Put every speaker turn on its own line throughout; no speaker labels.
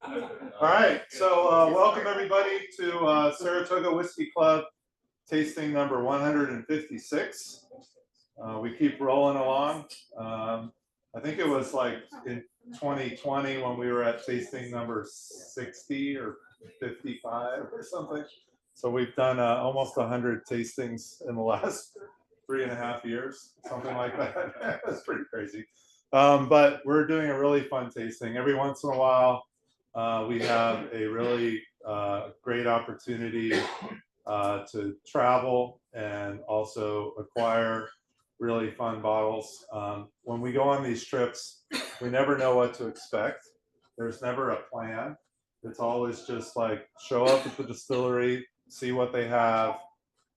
All right, so welcome everybody to Saratoga Whiskey Club tasting number 156. We keep rolling along. I think it was like in 2020 when we were at tasting number 60 or 55 or something. So we've done almost 100 tastings in the last 3.5 years, something like that. That's pretty crazy. But we're doing a really fun tasting. Every once in a while, we have a really great opportunity to travel and also acquire really fun bottles. When we go on these trips, we never know what to expect. There's never a plan. It's always just like show up at the distillery, see what they have.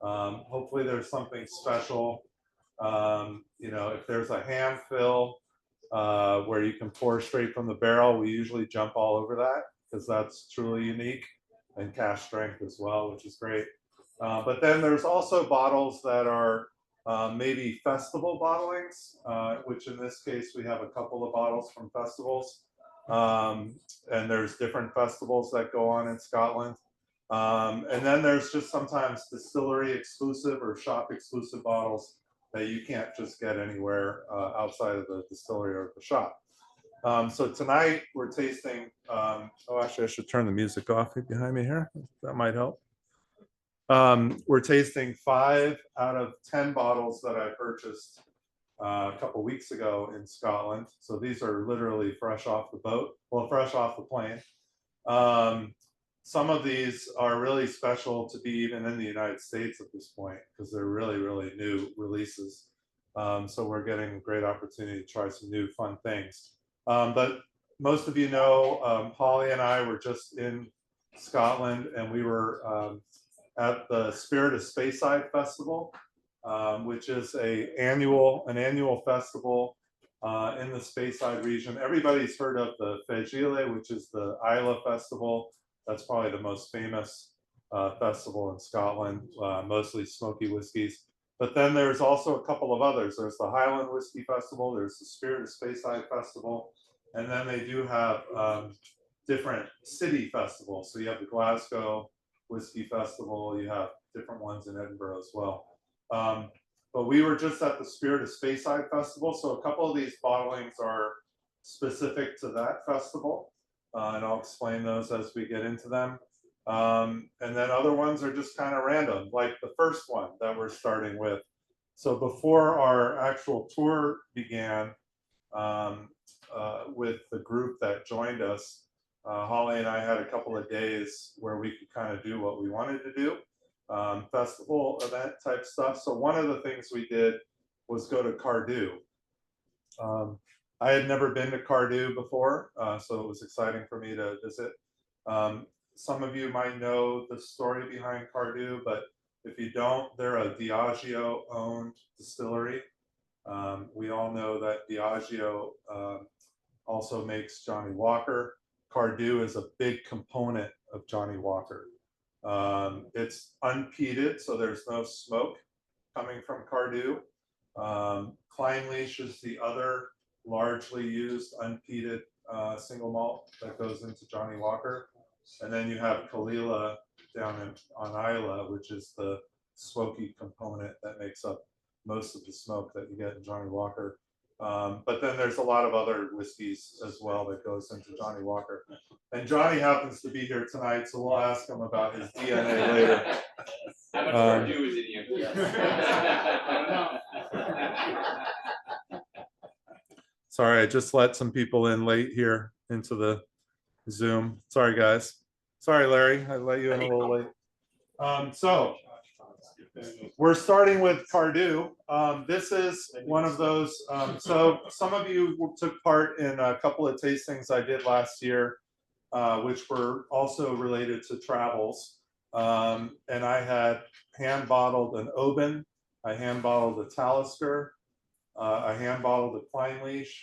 Hopefully there's something special. You know, if there's a hand fill where you can pour straight from the barrel, we usually jump all over that because that's truly unique, and cask strength as well, which is great. But then there's also bottles that are maybe festival bottlings, which in this case we have a couple of bottles from festivals. And there's different festivals that go on in Scotland. And then there's just sometimes distillery exclusive or shop exclusive bottles that you can't just get anywhere outside of the distillery or the shop. So tonight we're tasting, oh, actually I should turn the music off behind me here. That might help. We're tasting 5 out of 10 bottles that I purchased a couple weeks ago in Scotland. So these are literally fresh off the boat, well, fresh off the plane. Some of these are really special to be even in the United States at this point because they're really, really new releases. So we're getting a great opportunity to try some new fun things. But most of you know, Holly and I were just in Scotland, and we were at the Spirit of Speyside Festival, which is an annual festival in the Speyside region. Everybody's heard of the Craigellachie, which is the Islay festival. That's probably the most famous festival in Scotland, mostly smoky whiskeys. But then there's also a couple of others. There's the Highland Whiskey Festival, there's the Spirit of Speyside Festival, and then they do have different city festivals. So you have the Glasgow Whiskey Festival, you have different ones in Edinburgh as well. But we were just at the Spirit of Speyside Festival, so a couple of these bottlings are specific to that festival. And I'll explain those as we get into them. And then other ones are just kind of random, like the first one that we're starting with. So before our actual tour began with the group that joined us, Holly and I had a couple of days where we could kind of do what we wanted to do, festival event type stuff. So one of the things we did was go to Cardhu. I had never been to Cardhu before, so it was exciting for me to visit. Some of you might know the story behind Cardhu, but if you don't, they're a Diageo-owned distillery. We all know that Diageo also makes Johnny Walker. Cardhu is a big component of Johnny Walker. It's unpeated, so there's no smoke coming from Cardhu. Clynelish is the other largely used unpeated single malt that goes into Johnny Walker. And then you have Kalila down on Islay, which is the smoky component that makes up most of the smoke that you get in Johnny Walker. But then there's a lot of other whiskeys as well that goes into Johnny Walker. And Johnny happens to be here tonight, so we'll ask him about his DNA later.
How much Cardhu is in you?
Sorry, I just let some people in late here into the Zoom. Sorry, guys. Sorry, Larry, I let you in a little late. So we're starting with Cardhu. This is one of those. So some of you took part in a couple of tastings I did last year, which were also related to travels. And I had hand bottled an Oban, I hand bottled a Talisker, I hand bottled a Clynelish.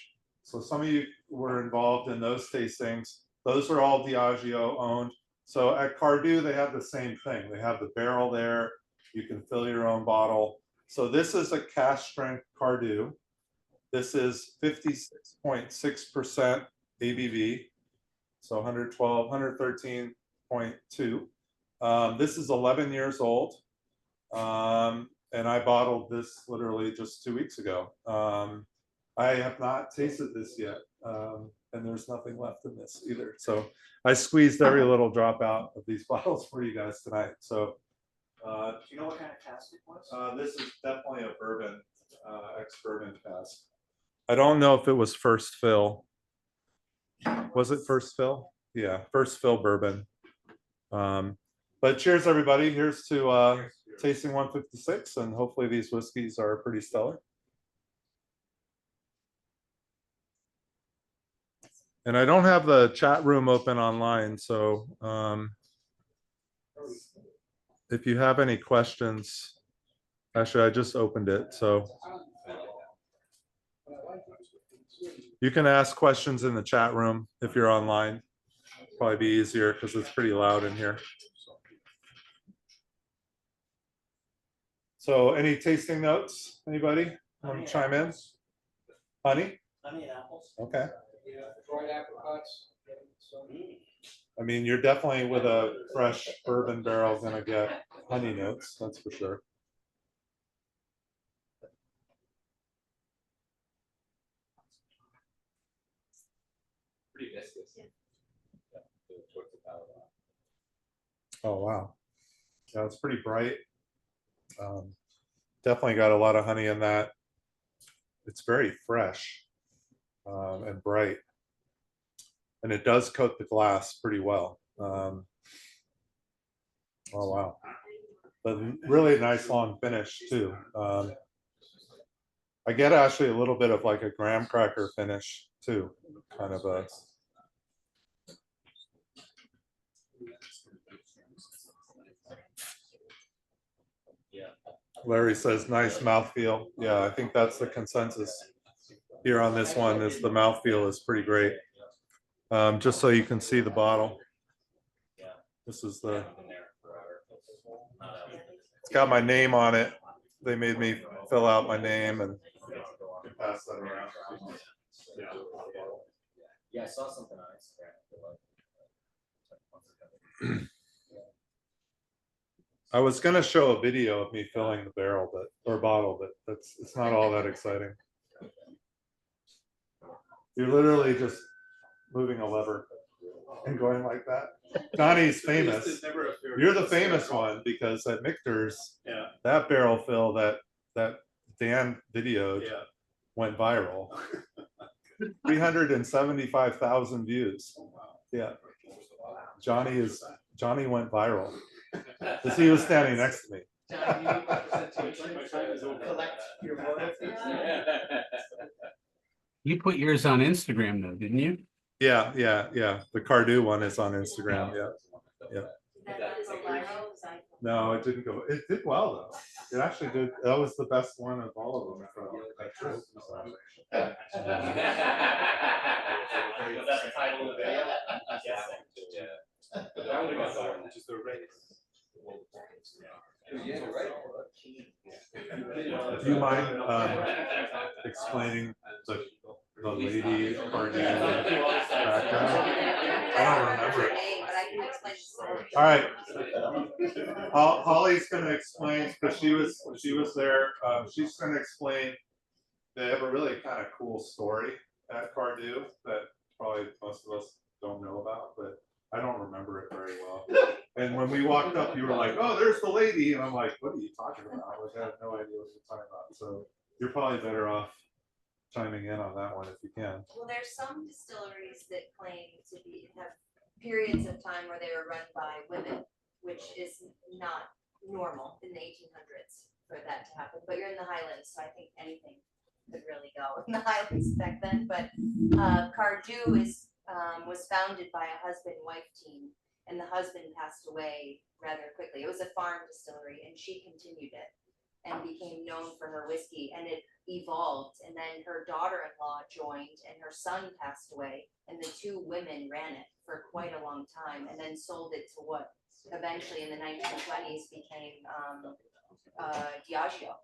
So some of you were involved in those tastings. Those are all Diageo owned. So at Cardhu, they have the same thing. They have the barrel there. You can fill your own bottle. So this is a cask strength Cardhu. This is 56.6% ABV. So 112, 113.2. This is 11 years old. And I bottled this literally just 2 weeks ago. I have not tasted this yet. And there's nothing left in this either. So I squeezed every little drop out of these bottles for you guys tonight. So
Do you know what kind of cask it was?
this is definitely a bourbon, ex-bourbon cask. I don't know if it was first fill. Was it first fill? Yeah, first fill bourbon. But cheers, everybody. Here's to tasting 156, and hopefully these whiskeys are pretty stellar. And I don't have the chat room open online, so if you have any questions, actually, I just opened it, so you can ask questions in the chat room if you're online. Probably be easier because it's pretty loud in here. So any tasting notes? Anybody want to chime in? Honey?
Honey and apples.
Okay.
Yeah, dried apricots.
I mean, you're definitely with a fresh bourbon barrel gonna get honey notes, that's for sure.
Pretty viscous.
Oh, wow. Yeah, it's pretty bright. Definitely got a lot of honey in that. It's very fresh and bright. And it does coat the glass pretty well. Oh, wow. But really nice long finish too. I get actually a little bit of like a graham cracker finish too. Kind of a. Larry says nice mouthfeel. Yeah, I think that's the consensus here on this one is the mouthfeel is pretty great. Just so you can see the bottle. This is the, it's got my name on it. They made me fill out my name and pass that around.
Yeah, I saw something on Instagram.
I was gonna show a video of me filling the barrel, but or bottle, but it's not all that exciting. You're literally just moving a lever and going like that. Johnny's famous. You're the famous one because at Michter's, that barrel fill that Dan videoed went viral. 375,000 views. Yeah. Johnny went viral. Because he was standing next to me.
You put yours on Instagram though, didn't you?
Yeah. The Cardhu one is on Instagram. Yeah. No, it didn't go. It did well though. It actually did. That was the best one of all of them from that trip.
That's the title of the video.
Just a race.
Do you mind explaining the lady Cardhu background? I don't remember it. All right. Holly's going to explain because she was there. She's going to explain. They have a really kind of cool story at Cardhu that probably most of us don't know about, but I don't remember it very well. And when we walked up, you were like, "Oh, there's the lady," and I'm like, "What are you talking about?" Like, I have no idea what you're talking about. So you're probably better off chiming in on that one if you can.
Well, there's some distilleries that claim to have periods of time where they were run by women, which is not normal in the 1800s for that to happen. But you're in the Highlands, so I think anything could really go in the Highlands back then. But Cardhu was founded by a husband-wife team, and the husband passed away rather quickly. It was a farm distillery, and she continued it and became known for her whiskey, and it evolved. And then her daughter-in-law joined, and her son passed away, and the two women ran it for quite a long time, and then sold it to what eventually in the 1920s became Diageo.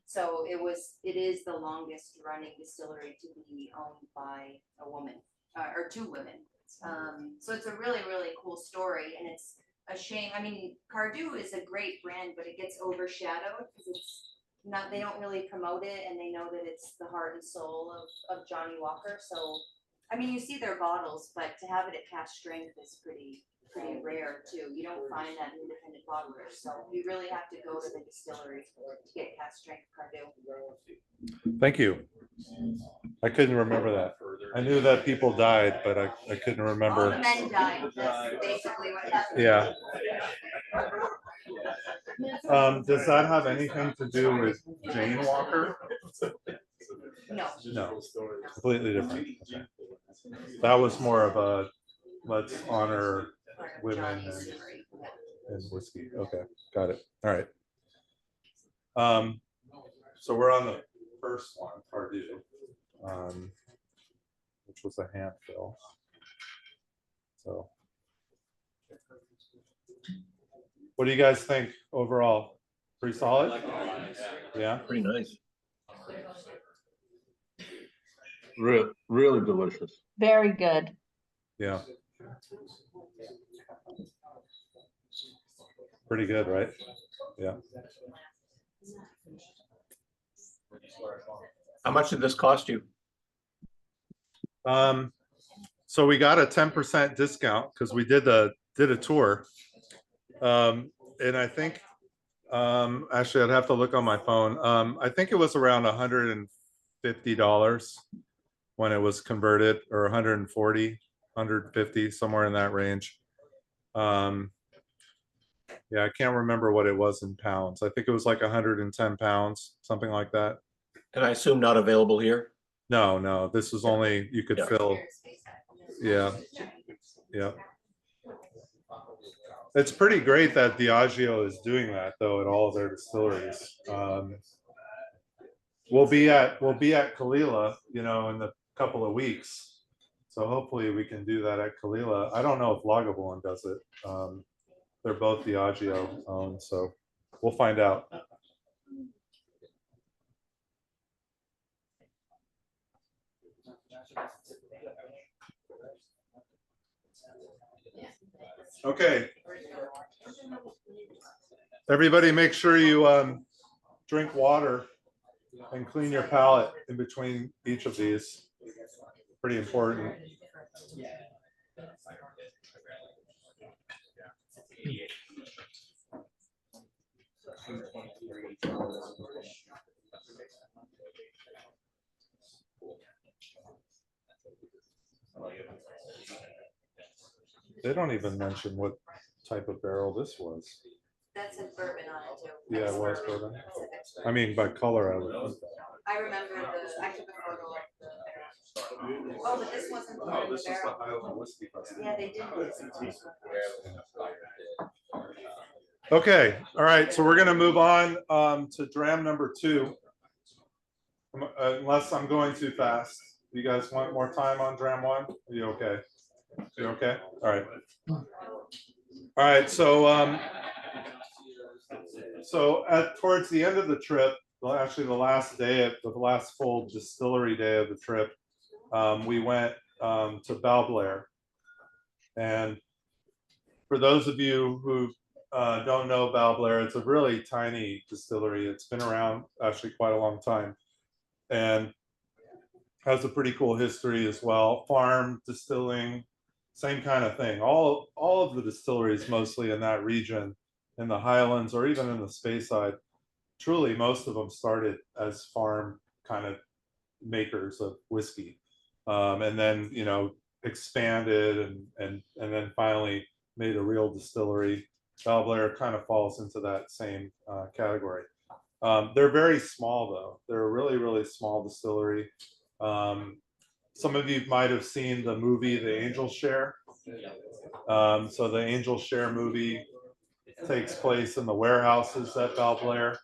So it is the longest running distillery to be owned by a woman or two women. So it's a really, really cool story, and it's a shame. I mean, Cardhu is a great brand, but it gets overshadowed because it's not, they don't really promote it, and they know that it's the heart and soul of Johnny Walker. So, I mean, you see their bottles, but to have it at cask strength is pretty rare too. You don't find that in independent bottlers, so you really have to go to the distillery to get cask strength Cardhu.
Thank you. I couldn't remember that. I knew that people died, but I couldn't
All the
remember.
men died. That's basically what happened.
Yeah. Does that have anything to do with Jane Walker?
No.
No, completely different. Okay. That was more of a let's honor women and whiskey. Okay, got it. All right. So we're on the first one, Cardhu, which was a hand fill. So, what do you guys think overall? Pretty solid? Yeah.
Pretty nice. Really delicious.
Very good.
Yeah. Pretty good, right? Yeah.
How much did this cost you?
So we got a 10% discount because we did a tour. And I think actually I'd have to look on my phone. I think it was around $150 when it was converted, or 140, 150, somewhere in that range. Yeah, I can't remember what it was in pounds. I think it was like 110 pounds, something like that.
And I assume not available here?
No, this was only, you could
Yeah.
fill. Yeah. Yeah. It's pretty great that Diageo is doing that though at all of their distilleries. We'll be at Kalila, in a couple of weeks. So hopefully we can do that at Kalila. I don't know if Lagavulin does it. They're both Diageo owned, so we'll find out. Okay. Everybody make sure you drink water and clean your palate in between each of these. Pretty important. They don't even mention what type of barrel this was.
That's a bourbon on it too.
Yeah, it was bourbon.
That's an ex-
I mean, by color, I would think that.
I remember I took a photo of the. Oh, but this wasn't the one in the barrel.
Highland Whiskey Festival.
Yeah, they did.
Okay, all right, so we're gonna move on to dram number 2. Unless I'm going too fast. You guys want more time on dram 1? Are you okay? You okay? All right. All right, so towards the end of the trip, well, actually the last full distillery day of the trip, we went to Balblair. And for those of you who don't know Balblair, it's a really tiny distillery. It's been around actually quite a long time and has a pretty cool history as well. Farm distilling, same kind of thing. All of the distilleries mostly in that region, in the Highlands or even in the Speyside, truly most of them started as farm kind of makers of whiskey, and then expanded and then finally made a real distillery. Balblair kind of falls into that same category. They're very small though. They're a really, really small distillery. Some of you might have seen the movie The Angel Share. So the Angel Share movie takes place in the warehouses at Balblair.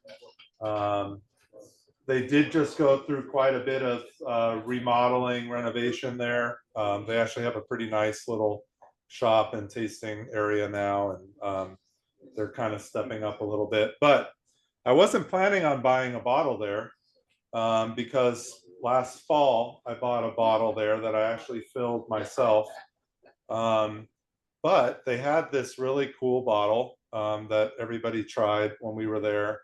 They did just go through quite a bit of remodeling, renovation there. They actually have a pretty nice little shop and tasting area now, and they're kind of stepping up a little bit. But I wasn't planning on buying a bottle there because last fall I bought a bottle there that I actually filled myself But they had this really cool bottle that everybody tried when we were there,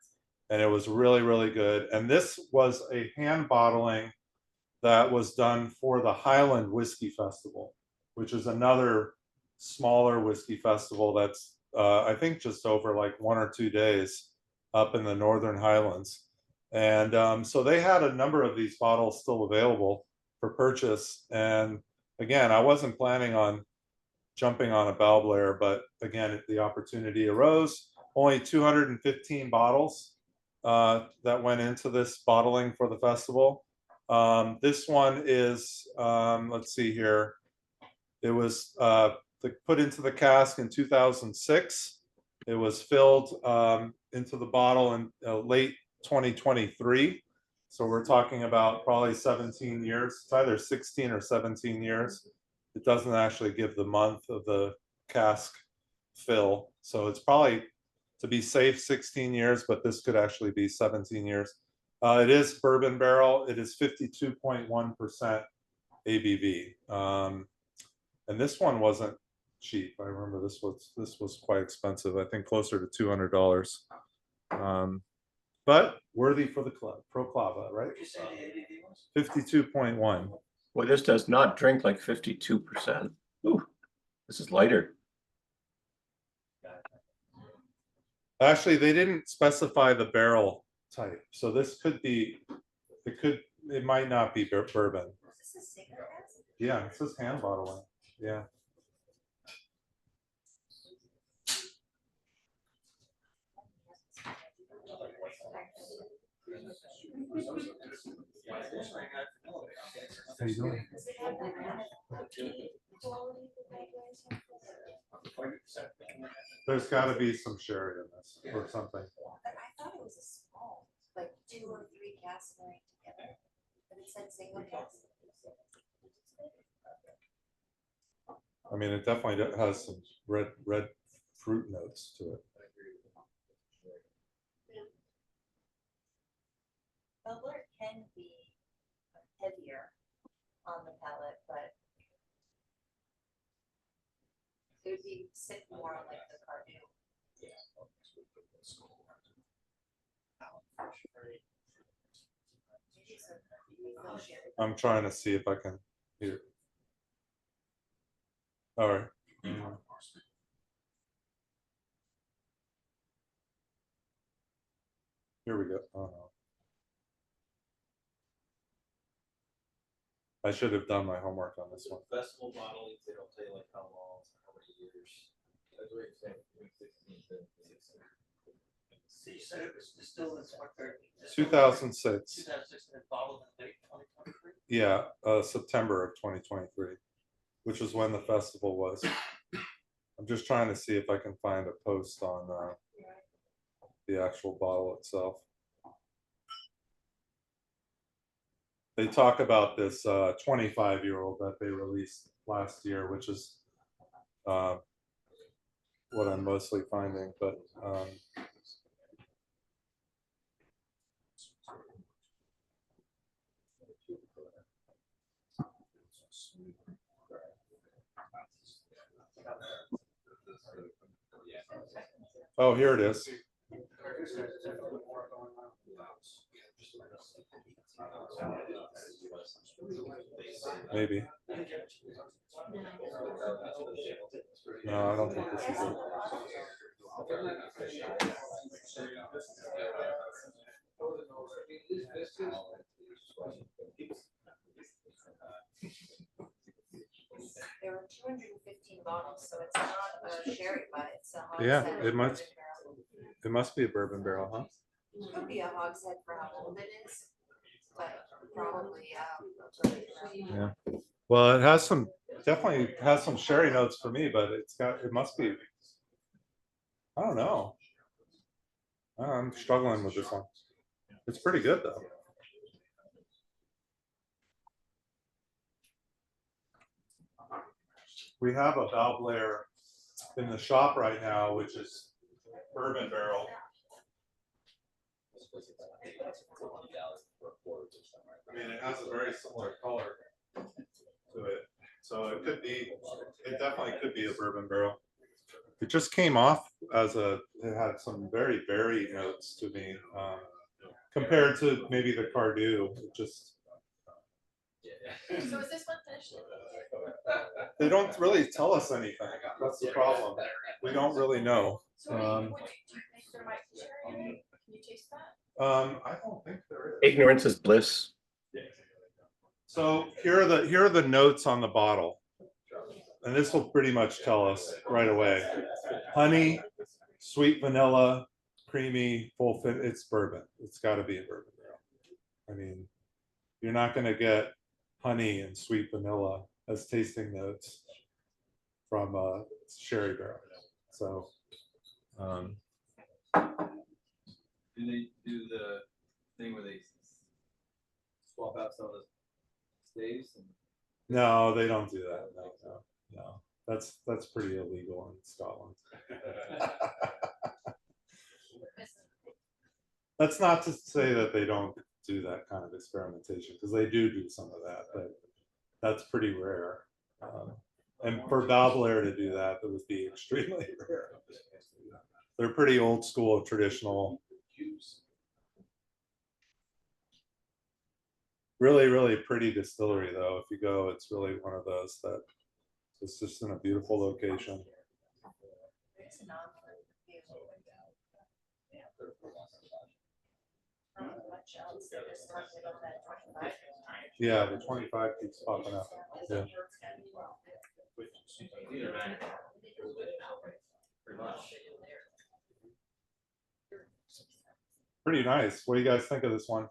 and it was really, really good. And this was a hand bottling that was done for the Highland Whiskey Festival, which is another smaller whiskey festival that's I think just over like 1 or 2 days up in the Northern Highlands. And so they had a number of these bottles still available for purchase. And again, I wasn't planning on jumping on a Balblair, but again, the opportunity arose. Only 215 bottles that went into this bottling for the festival. This one is, let's see here. It was put into the cask in 2006. It was filled into the bottle in late 2023. So we're talking about probably 17 years. It's either 16 or 17 years. It doesn't actually give the month of the cask fill. So it's probably, to be safe, 16 years, but this could actually be 17 years. It is bourbon barrel. It is 52.1% ABV. And this one wasn't cheap. I remember this was quite expensive. I think closer to $200. But worthy for the club, Proclava, right? 52.1.
Well, this does not drink like 52%. Ooh, this is lighter.
Actually, they didn't specify the barrel type, so this could be, it might not be bourbon.
Is this a cigarette?
Yeah, it says hand bottling. Yeah. How you doing?
Does it have like quality
There's got to be some sherry in this or something.
But I thought it was a small, like 2 or 3 casks married together, but it said single cask.
I mean, it definitely has some red fruit notes to it.
Balblair can be heavier on the palate, but it would be sit more like the Cardhu.
I'm trying to see if I can hear. All right. Here we go. Oh no. I should have done my homework on this one.
Festival bottling, they don't tell you like how long, how many years. That's what you're saying, 2016 to 16.
So you said it was distilled in what,
2006.
2006 and then bottled in late 2023?
Yeah, September of 2023, which is when the festival was. I'm just trying to see if I can find a post on the actual bottle itself. They talk about this 25-year-old that they released last year, which is what I'm mostly finding, but oh, here it is. Maybe. No, I don't think this is it.
There were 215 bottles, so it's not a sherry, but it's a hogshead.
Yeah, it
bourbon
must-
barrel.
It must be a bourbon barrel, huh?
Could be a hogshead for how old it is, but probably,
Yeah. Well, it has some, definitely has some sherry notes for me, but it must be, I don't know. I'm struggling with this one. It's pretty good though. We have a Balblair in the shop right now, which is bourbon barrel. I mean, it has a very similar color to it. So it definitely could be a bourbon barrel. It just came off as it had some very berry notes to me, compared to maybe the Cardhu. It just,
So is this one finished?
they don't really tell us anything. That's the problem. We don't really know.
So do you think there might be sherry in it? Can you taste that?
I don't think there is.
Ignorance is bliss.
So here are the notes on the bottle. And this will pretty much tell us right away. Honey, sweet vanilla, creamy, full fit. It's bourbon. It's got to be a bourbon barrel. I mean, you're not going to get honey and sweet vanilla as tasting notes from a sherry barrel. So,
Do they do the thing where they swap out some of the staves? And
no, they don't do that. No. That's pretty illegal in Scotland. That's not to say that they don't do that kind of experimentation, because they do some of that, but that's pretty rare. And for Balblair to do that, that would be extremely rare. They're pretty old school, traditional. Really, really pretty distillery, though. If you go, it's really one of those that it's just in a beautiful location. Yeah, the 25 keeps popping up. Yeah. Pretty nice. What do you guys think of this one?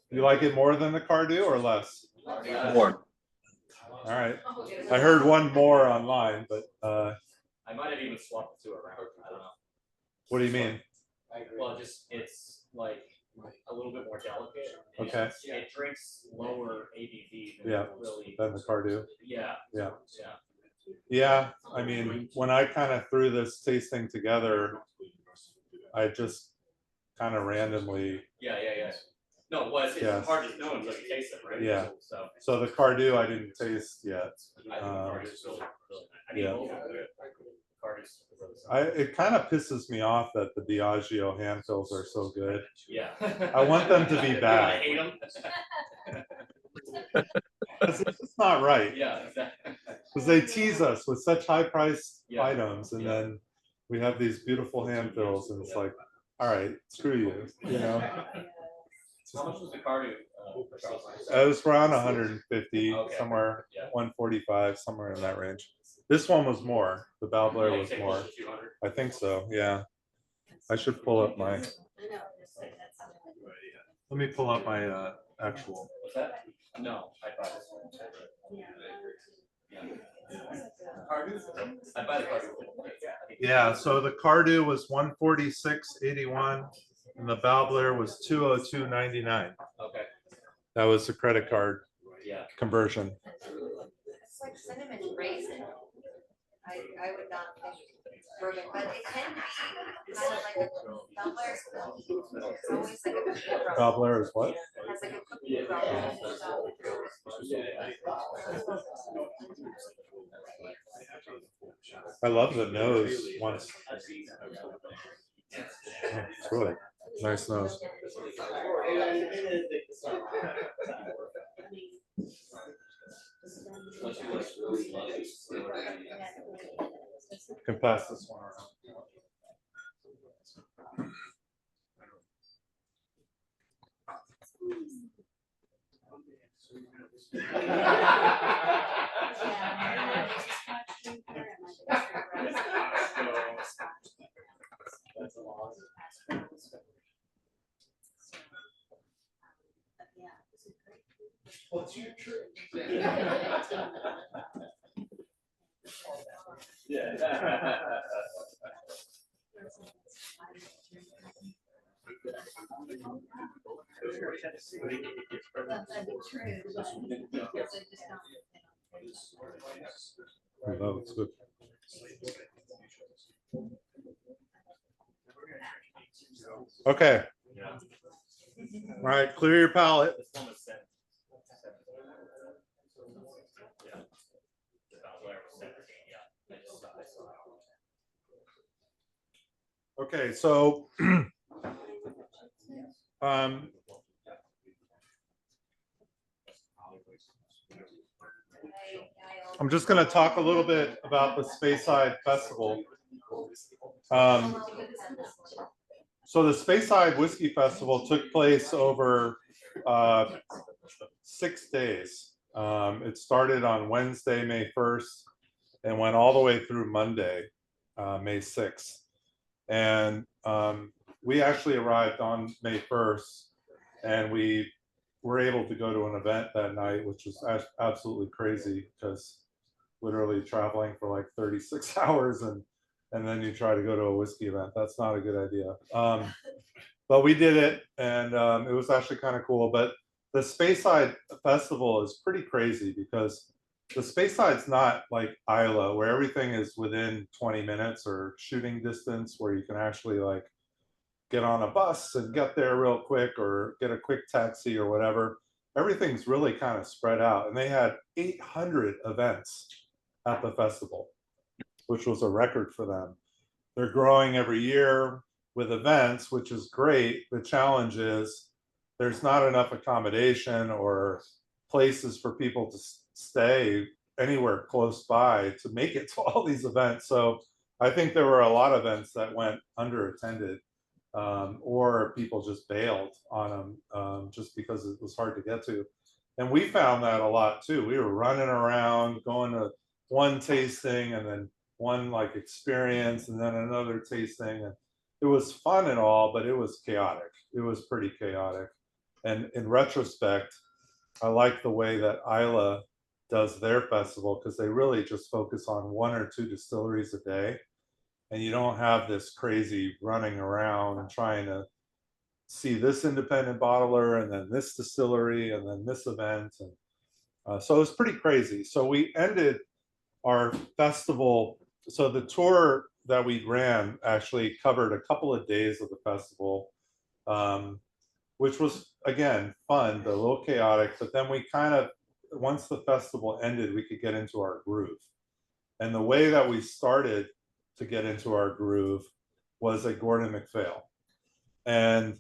You like it more than the Cardhu or less?
More.
All right. I heard one more online, but
I might have even swapped the two around. I don't know.
what do you mean?
Well, just it's like a little bit more delicate.
Okay.
It drinks lower ABV than
Yeah,
really.
than the Cardhu.
Yeah.
Yeah.
Yeah.
Yeah, I mean, when I kind of threw this tasting together, I just kind of randomly.
Yeah. No, well, it's
Yeah.
hard to know until you taste it, right?
Yeah.
So
The Cardhu I didn't taste yet.
I think Cardhu's really nice. I mean,
yeah.
both are good. Cardhu's really solid.
It kind of pisses me off that the Diageo hand fills are so good.
Yeah.
I want them to be
I
bad.
hate them.
It's just not right.
Yeah, exactly.
Because they tease us with such high priced
Yeah.
items, and then we have these beautiful hand fills, and it's like, all right, screw you, know.
How much was the Cardhu?
It was around 150,
Okay.
somewhere
Yeah.
145, somewhere in that range. This one was more. The Balblair was more. I think so. Yeah. I should pull up my. Let me pull up my actual.
What's that? No, I bought this one. I buy the Cardhu.
Yeah. So the Cardhu was 146.81, and the Balblair was 202.99.
Okay.
That was the credit card
Yeah.
conversion.
It's like cinnamon raisin. I would not think bourbon, but it can be kind of like a Balblair's cookie. It's always like a cookie crumble.
Balblair is what?
It has like a cookie crumble.
I love the nose once. It's really nice nose. Can pass this one around.
What's your trick? Yeah.
Oh, it's good. Okay.
Yeah.
All right, clear your palate.
This one was 7. Yeah.
Okay, so I'm just going to talk a little bit about the Speyside Festival. So the Speyside Whiskey Festival took place over 6 days. It started on Wednesday, May 1st, and went all the way through Monday, May 6th. And we actually arrived on May 1st, and we were able to go to an event that night, which was absolutely crazy because literally traveling for like 36 hours and then you try to go to a whiskey event. That's not a good idea. But we did it, and it was actually kind of cool. But the Speyside Festival is pretty crazy because the Speyside's not like Islay, where everything is within 20 minutes or shooting distance, where you can actually like get on a bus and get there real quick or get a quick taxi or whatever. Everything's really kind of spread out, and they had 800 events at the festival, which was a record for them. They're growing every year with events, which is great. The challenge is there's not enough accommodation or places for people to stay anywhere close by to make it to all these events. So I think there were a lot of events that went underattended, or people just bailed on them just because it was hard to get to. And we found that a lot too. We were running around, going to one tasting and then one like experience and then another tasting, and it was fun and all, but it was chaotic. It was pretty chaotic. And in retrospect, I like the way that Islay does their festival because they really just focus on 1 or 2 distilleries a day, and you don't have this crazy running around and trying to see this independent bottler and then this distillery and then this event, and so it was pretty crazy. So we ended our festival. So the tour that we ran actually covered a couple of days of the festival, which was again fun, but a little chaotic. But then we kind of, once the festival ended, we could get into our groove. And the way that we started to get into our groove was at Gordon MacPhail. And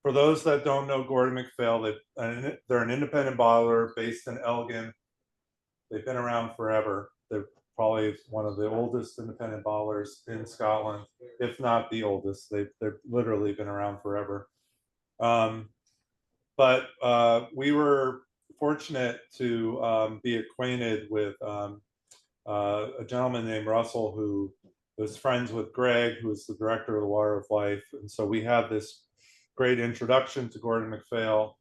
for those that don't know Gordon MacPhail, they're an independent bottler based in Elgin. They've been around forever. They're probably one of the oldest independent bottlers in Scotland, if not the oldest. They've literally been around forever. But we were fortunate to be acquainted with a gentleman named Russell who was friends with Greg, who was the director of the Water of Life. And so we had this great introduction to Gordon MacPhail,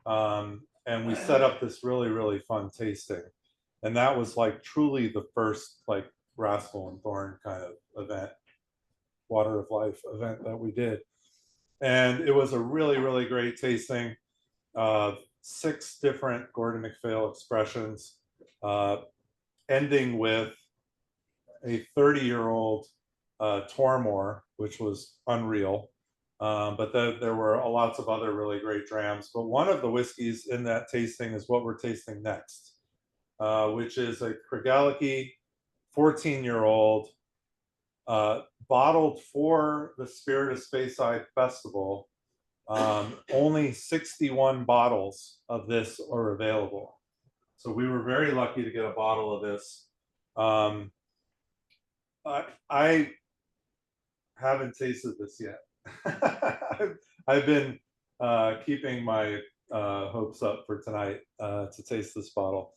and we set up this really, really fun tasting. And that was like truly the first like Rascal and Thorn kind of event, Water of Life event that we did. And it was a really, really great tasting. 6 different Gordon MacPhail expressions, ending with a 30-year-old Tormore, which was unreal. But there were lots of other really great drams. But one of the whiskeys in that tasting is what we're tasting next, which is a Craigellachie 14-year-old, bottled for the Spirit of Speyside Festival. Only 61 bottles of this are available. So we were very lucky to get a bottle of this. I haven't tasted this yet. I've been keeping my hopes up for tonight to taste this bottle.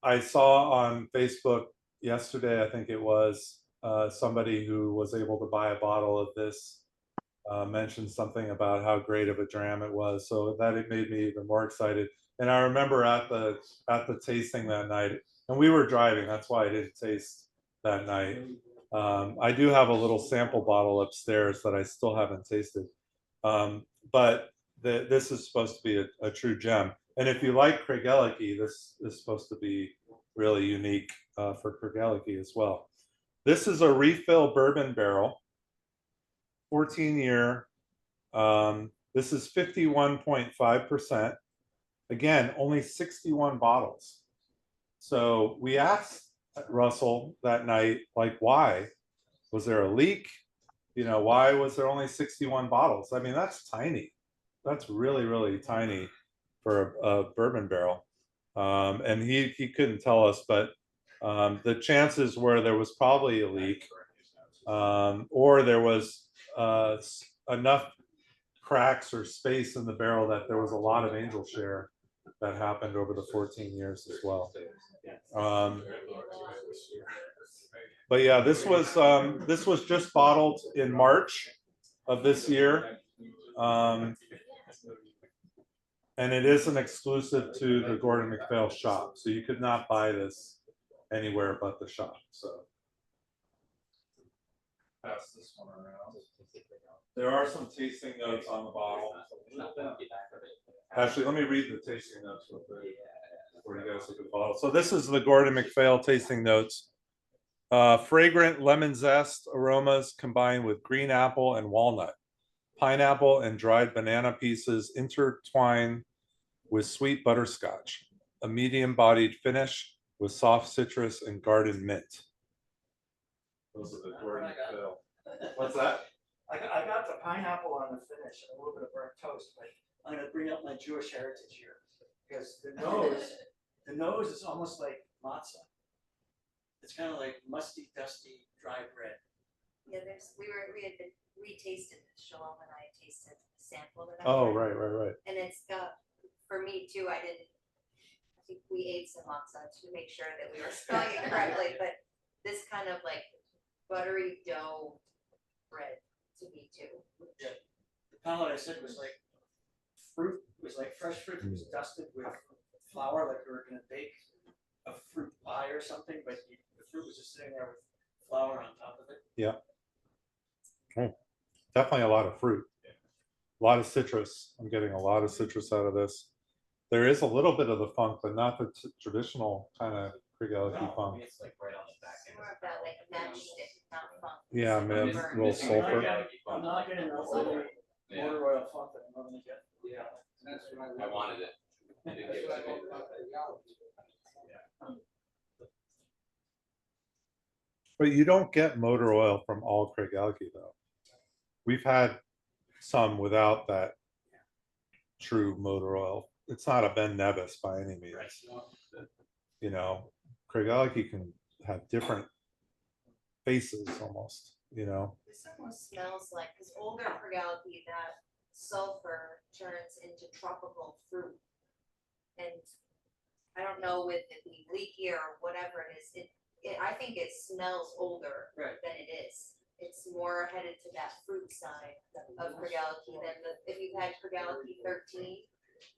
I saw on Facebook yesterday, I think it was, somebody who was able to buy a bottle of this mentioned something about how great of a dram it was. So that it made me even more excited. And I remember at the tasting that night, and we were driving, that's why I didn't taste that night. I do have a little sample bottle upstairs that I still haven't tasted. But this is supposed to be a true gem. And if you like Craigellachie, this is supposed to be really unique for Craigellachie as well. This is a refill bourbon barrel, 14-year. This is 51.5%. Again, only 61 bottles. So we asked Russell that night, like, why? Was there a leak? You know, why was there only 61 bottles? I mean, that's tiny. That's really, really tiny for a bourbon barrel. And he couldn't tell us, but the chances were there was probably a leak, or there was enough cracks or space in the barrel that there was a lot of angel share that happened over the 14 years as well. But yeah, this was just bottled in March of this year. And it is an exclusive to the Gordon MacPhail shop. So you could not buy this anywhere but the shop. So pass this one around. There are some tasting notes on the bottle. Actually, let me read the tasting notes real quick before you guys look at the bottle. So this is the Gordon MacPhail tasting notes. Fragrant lemon zest aromas combined with green apple and walnut. Pineapple and dried banana pieces intertwine with sweet butterscotch. A medium-bodied finish with soft citrus and garden mint. Those are the Gordon MacPhail. What's that?
I got the pineapple on the finish and a little bit of burnt toast, but I'm gonna bring up my Jewish heritage here. Because the nose is almost like matzah. It's kind of like musty, dusty, dry bread.
Yeah, we had been, we tasted it, Shalom and I tasted the sample that I
Oh,
had.
right.
And it's got, for me too, I think we ate some matzah to make sure that we were spelling it correctly, but this kind of like buttery dough bread to me too.
Yeah. The palate I said was like fruit, was like fresh fruit, it was dusted with flour, like we were gonna bake a fruit pie or something, but the fruit was just sitting there with flour on top of it.
Yeah. Definitely a lot of fruit. A lot of citrus. I'm getting a lot of citrus out of this. There is a little bit of the funk, but not the traditional kind of Craigellachie funk.
It's like right on the back end.
More of that like matchstick, not funk.
Yeah, man, a little sulfur.
I'm not getting a motor oil funk that I'm gonna get.
Yeah. I wanted it. I didn't give it to me.
But you don't get motor oil from all Craigellachie though. We've had some without that true motor oil. It's not a Ben Nevis by any means. You know, Craigellachie can have different faces almost, you know.
This almost smells like, because older Craigellachie, that sulfur turns into tropical fruit. And I don't know with it being leaky or whatever it is, I think it smells older than it is. It's more headed to that fruit side of Craigellachie than if you've had Craigellachie 13,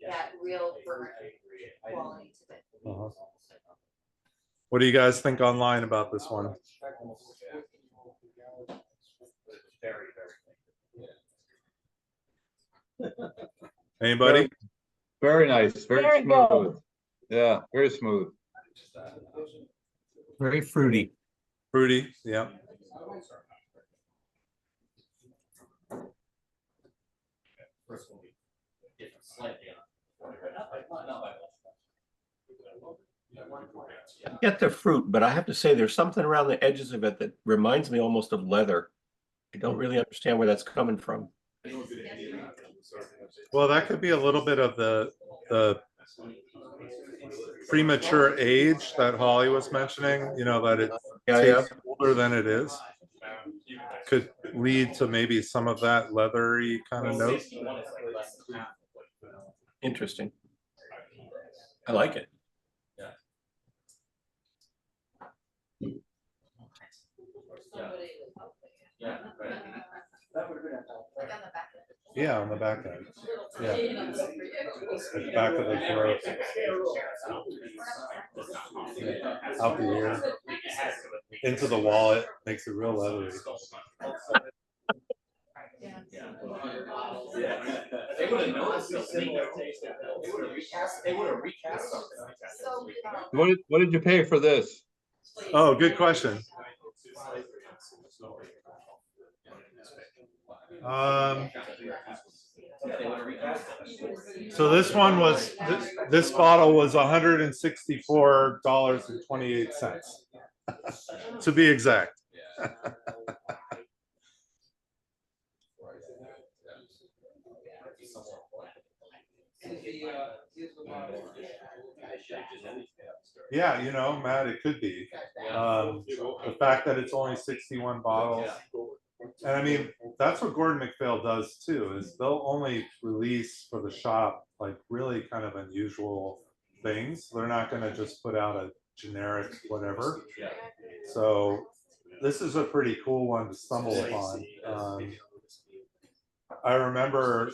that real burnt quality to it.
What do you guys think online about this one?
Very,
Anybody?
Very nice, very
Very
smooth.
good.
Yeah, very smooth.
Very fruity.
Fruity, yeah.
First one, different slightly on.
Get the fruit, but I have to say there's something around the edges of it that reminds me almost of leather. I don't really understand where that's coming from.
Well, that could be a little bit of the premature age that Holly was mentioning, you know, that it tastes older than it is. Could lead to maybe some of that leathery kind of note.
Interesting. I like it.
Yeah, right.
That would have been a
Like on the back end.
Yeah, on the back end. Yeah. The back of the throat. Out the ear. Into the wallet. Makes it real leathery.
They would have noticed something. They would have recast something like that.
So,
What did you pay for this?
Oh, good question. So this one was this bottle was $164.28. to be exact.
Yeah.
Yeah, you know, Matt, it could be. The fact that it's only 61 bottles. And I mean, that's what Gordon MacPhail does too, is they'll only release for the shop like really kind of unusual things. They're not gonna just put out a generic whatever.
Yeah.
So this is a pretty cool one to stumble upon. I remember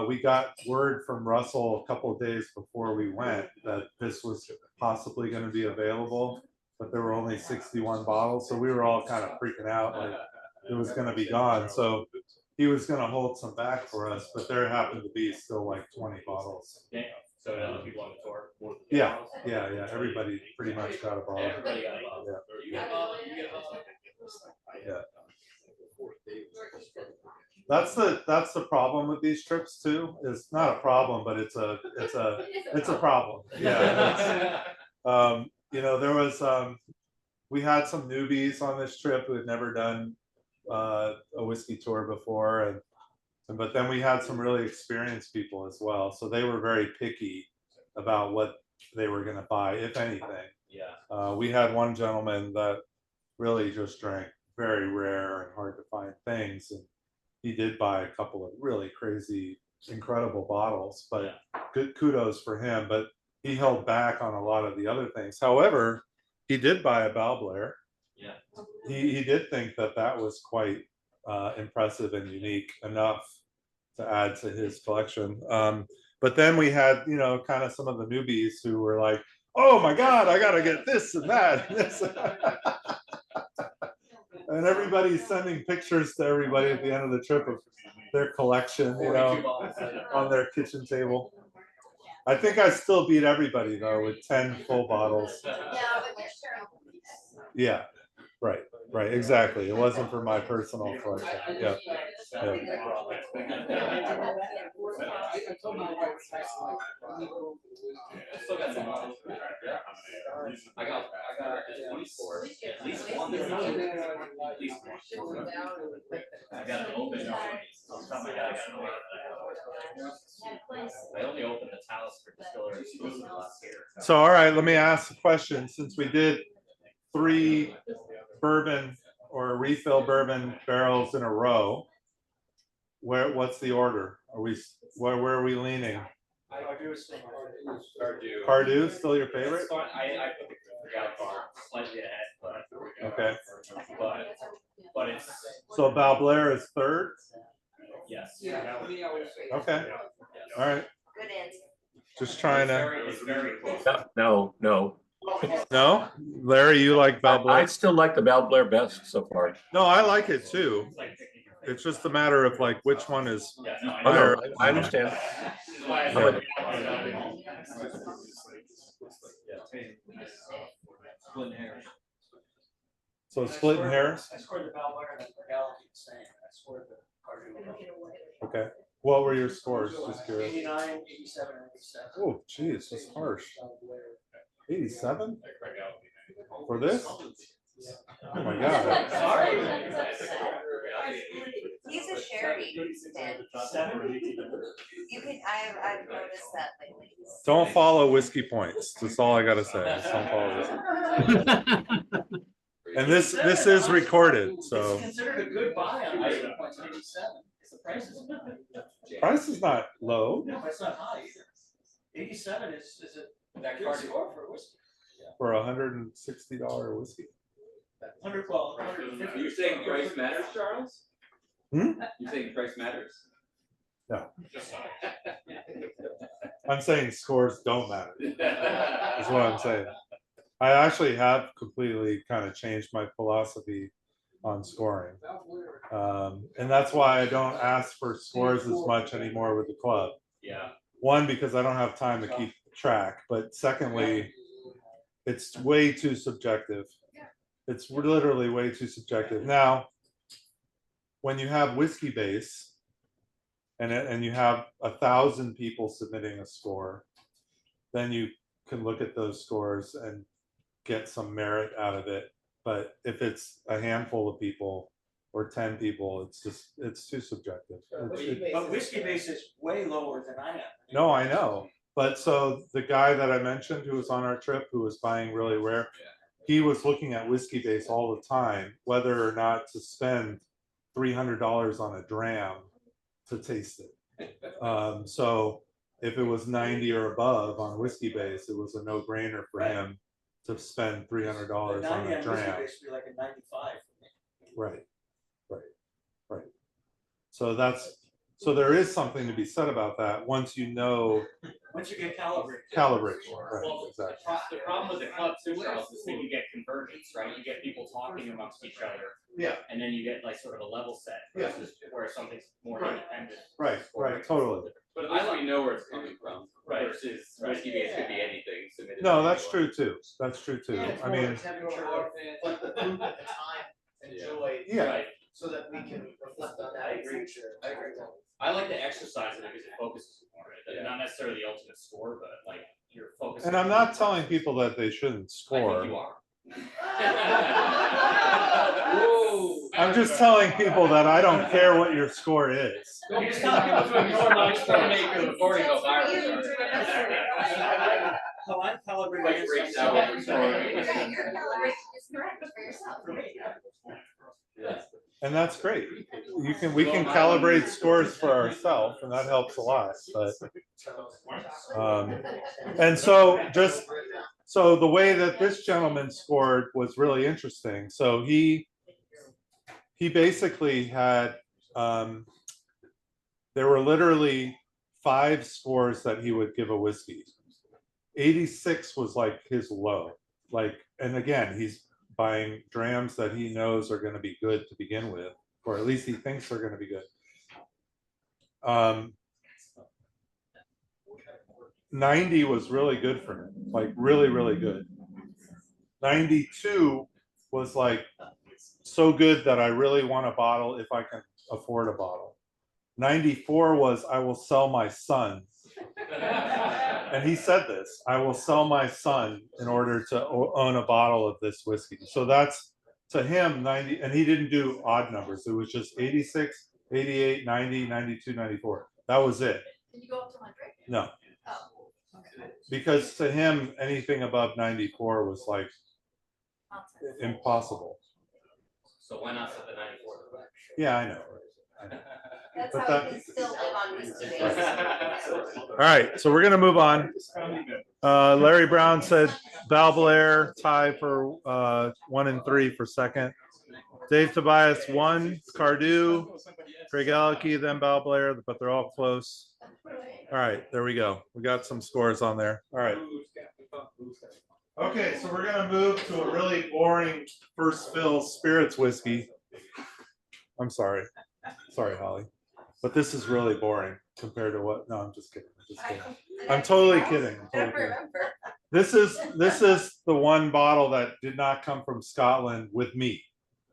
we got word from Russell a couple of days before we went that this was possibly going to be available, but there were only 61 bottles. So we were all kind of freaking out, like it was going to be gone. So he was going to hold some back for us, but there happened to be still like 20 bottles.
Damn. So now people on the tour.
Yeah. Everybody pretty much got a bottle.
Everybody got a bottle.
Yeah.
You got a bottle, you get a bottle.
Yeah. That's the problem with these trips too. It's not a problem, but it's a problem. Yeah. You know, there was we had some newbies on this trip who had never done a whiskey tour before, but then we had some really experienced people as well. So they were very picky about what they were going to buy, if anything.
Yeah.
We had one gentleman that really just drank very rare and hard to find things, and he did buy a couple of really crazy, incredible bottles, but good kudos for him. But he held back on a lot of the other things. However, he did buy a Balblair.
Yeah.
He did think that that was quite impressive and unique enough to add to his collection. But then we had, you know, kind of some of the newbies who were like, oh my God, I got to get this and that. And this. And everybody's sending pictures to everybody at the end of the trip of their collection, you know, on their kitchen table. I think I still beat everybody though with 10 full bottles. Yeah, right, exactly. It wasn't for my personal collection. Yeah.
I got at least four. At least one. At least one. I got an open. I only opened the Talisker distillery exclusively last year.
So, all right, let me ask a question. Since we did 3 bourbon or refill bourbon barrels in a row, what's the order? Where are we leaning? Cardhu still your favorite?
I forgot bar slightly ahead, but
Okay.
But it's
So Balblair is 3rd?
yes.
Okay. All right.
Good answer.
Just trying to.
It's very close.
No.
No? Larry, you like
I
Balblair?
still like the Balblair best so far.
No, I like it too. It's just a matter of like which one is
Yeah, no,
Oh,
higher.
no, I understand.
Splitting hairs.
So splitting hairs?
I scored the Balblair and the Craigellachie the same. I scored the Cardhu.
Okay. What were your scores? Just curious.
89, 87, and 87.
Oh, geez, that's harsh. 87 for this? Oh my God.
Sorry.
He's a sherry fan. You can, I've noticed that lately.
Don't follow whiskey points. That's all I gotta say. Just don't follow whiskey. And this is recorded, so
It's considered a good buy on 87. The price is
price is not low
no, it's not high either. 87 is a good score for a whiskey.
for $160 whiskey.
100, well, 150.
You're saying price matters, Charles?
Hmm?
You're saying price matters?
No. I'm saying scores don't matter. Is what I'm saying. I actually have completely kind of changed my philosophy on scoring. And that's why I don't ask for scores as much anymore with the club.
Yeah.
One, because I don't have time to keep track, but secondly, it's way too subjective. It's literally way too subjective. Now, when you have whiskey base and you have 1,000 people submitting a score, then you can look at those scores and get some merit out of it. But if it's a handful of people or 10 people, it's too subjective.
But whiskey base is way lower than I am.
No, I know. But so the guy that I mentioned who was on our trip, who was buying really rare, he was looking at whiskey base all the time, whether or not to spend $300 on a dram to taste it. So if it was 90 or above on whiskey base, it was a no-brainer for him to spend $300 on a dram.
Base would be like a 95 for me.
Right. So there is something to be said about that once you know
Once you get calibrated.
calibration. Right,
Well,
exactly.
the problem with the club too, Charles, is that you get convergence, right? You get people talking amongst each other,
Yeah,
and then you get like sort of a level set
Yeah.
versus where something's more
Right.
independent.
right, totally.
But at least we know where it's coming from,
Right.
versus whiskey base could be anything submitted.
No,
by
that's
anyone.
true too. That's true too. I mean,
Like the group at the time enjoyed,
yeah,
Right.
so that we can reflect on that in the future.
I agree.
I like to exercise it because it focuses more, right? Not necessarily the ultimate score, but like you're focusing.
and I'm not telling people that they shouldn't
I think
score.
you are.
Whoa.
I'm just telling people that I don't care what your score is.
You're just telling people to ignore my score.
Before you go viral.
No, I'm calibrated.
Like breaks out with your score.
Right, your calibration is correct for yourself.
Yeah.
And that's great. We can calibrate scores for ourselves, and that helps a lot. But and so the way that this gentleman scored was really interesting. So he basically had there were literally 5 scores that he would give a whiskey. 86 was like his low. Like, and again, he's buying drams that he knows are going to be good to begin with, or at least he thinks they're going to be good. 90 was really good for him, like really, really good. 92 was like so good that I really want a bottle if I can afford a bottle. 94 was I will sell my son. And he said this, I will sell my son in order to own a bottle of this whiskey. So that's to him 90, and he didn't do odd numbers. It was just 86, 88, 90, 92, 94. That was it.
Can you go up to 100?
No,
Oh,
because to him, anything above 94 was like
nonsense.
impossible.
So why not set the 94?
Yeah, I know.
That's
But
how
that-
you can still live on whiskey base.
All right, so we're gonna move on. Larry Brown said Balblair tie for 1 and 3 for second. Dave Tobias 1, Cardhu, Craigellachie, then Balblair, but they're all close. All right, there we go. We got some scores on there. All right. Okay, so we're gonna move to a really boring first fill spirits whiskey. I'm sorry, Holly, but this is really boring compared to what? No, I'm just kidding. I'm totally kidding. This is the one bottle that did not come from Scotland with me.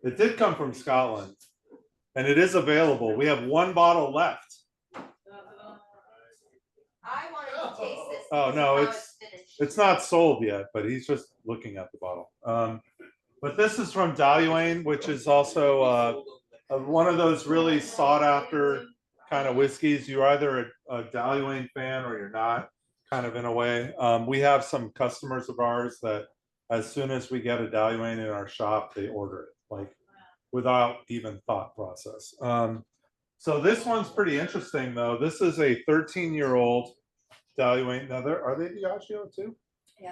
It did come from Scotland, and it is available. We have 1 bottle left.
I wanted to taste this.
Oh,
because
no,
of how
it's
finished.
not sold yet, but he's just looking at the bottle. But this is from Dailuaine, which is also one of those really sought after kind of whiskeys. You're either a Dailuaine fan or you're not, kind of in a way. We have some customers of ours that as soon as we get a Dailuaine in our shop, they order it, like without even thought process. So this one's pretty interesting though. This is a 13-year-old Dailuaine. Now are they Diageo too?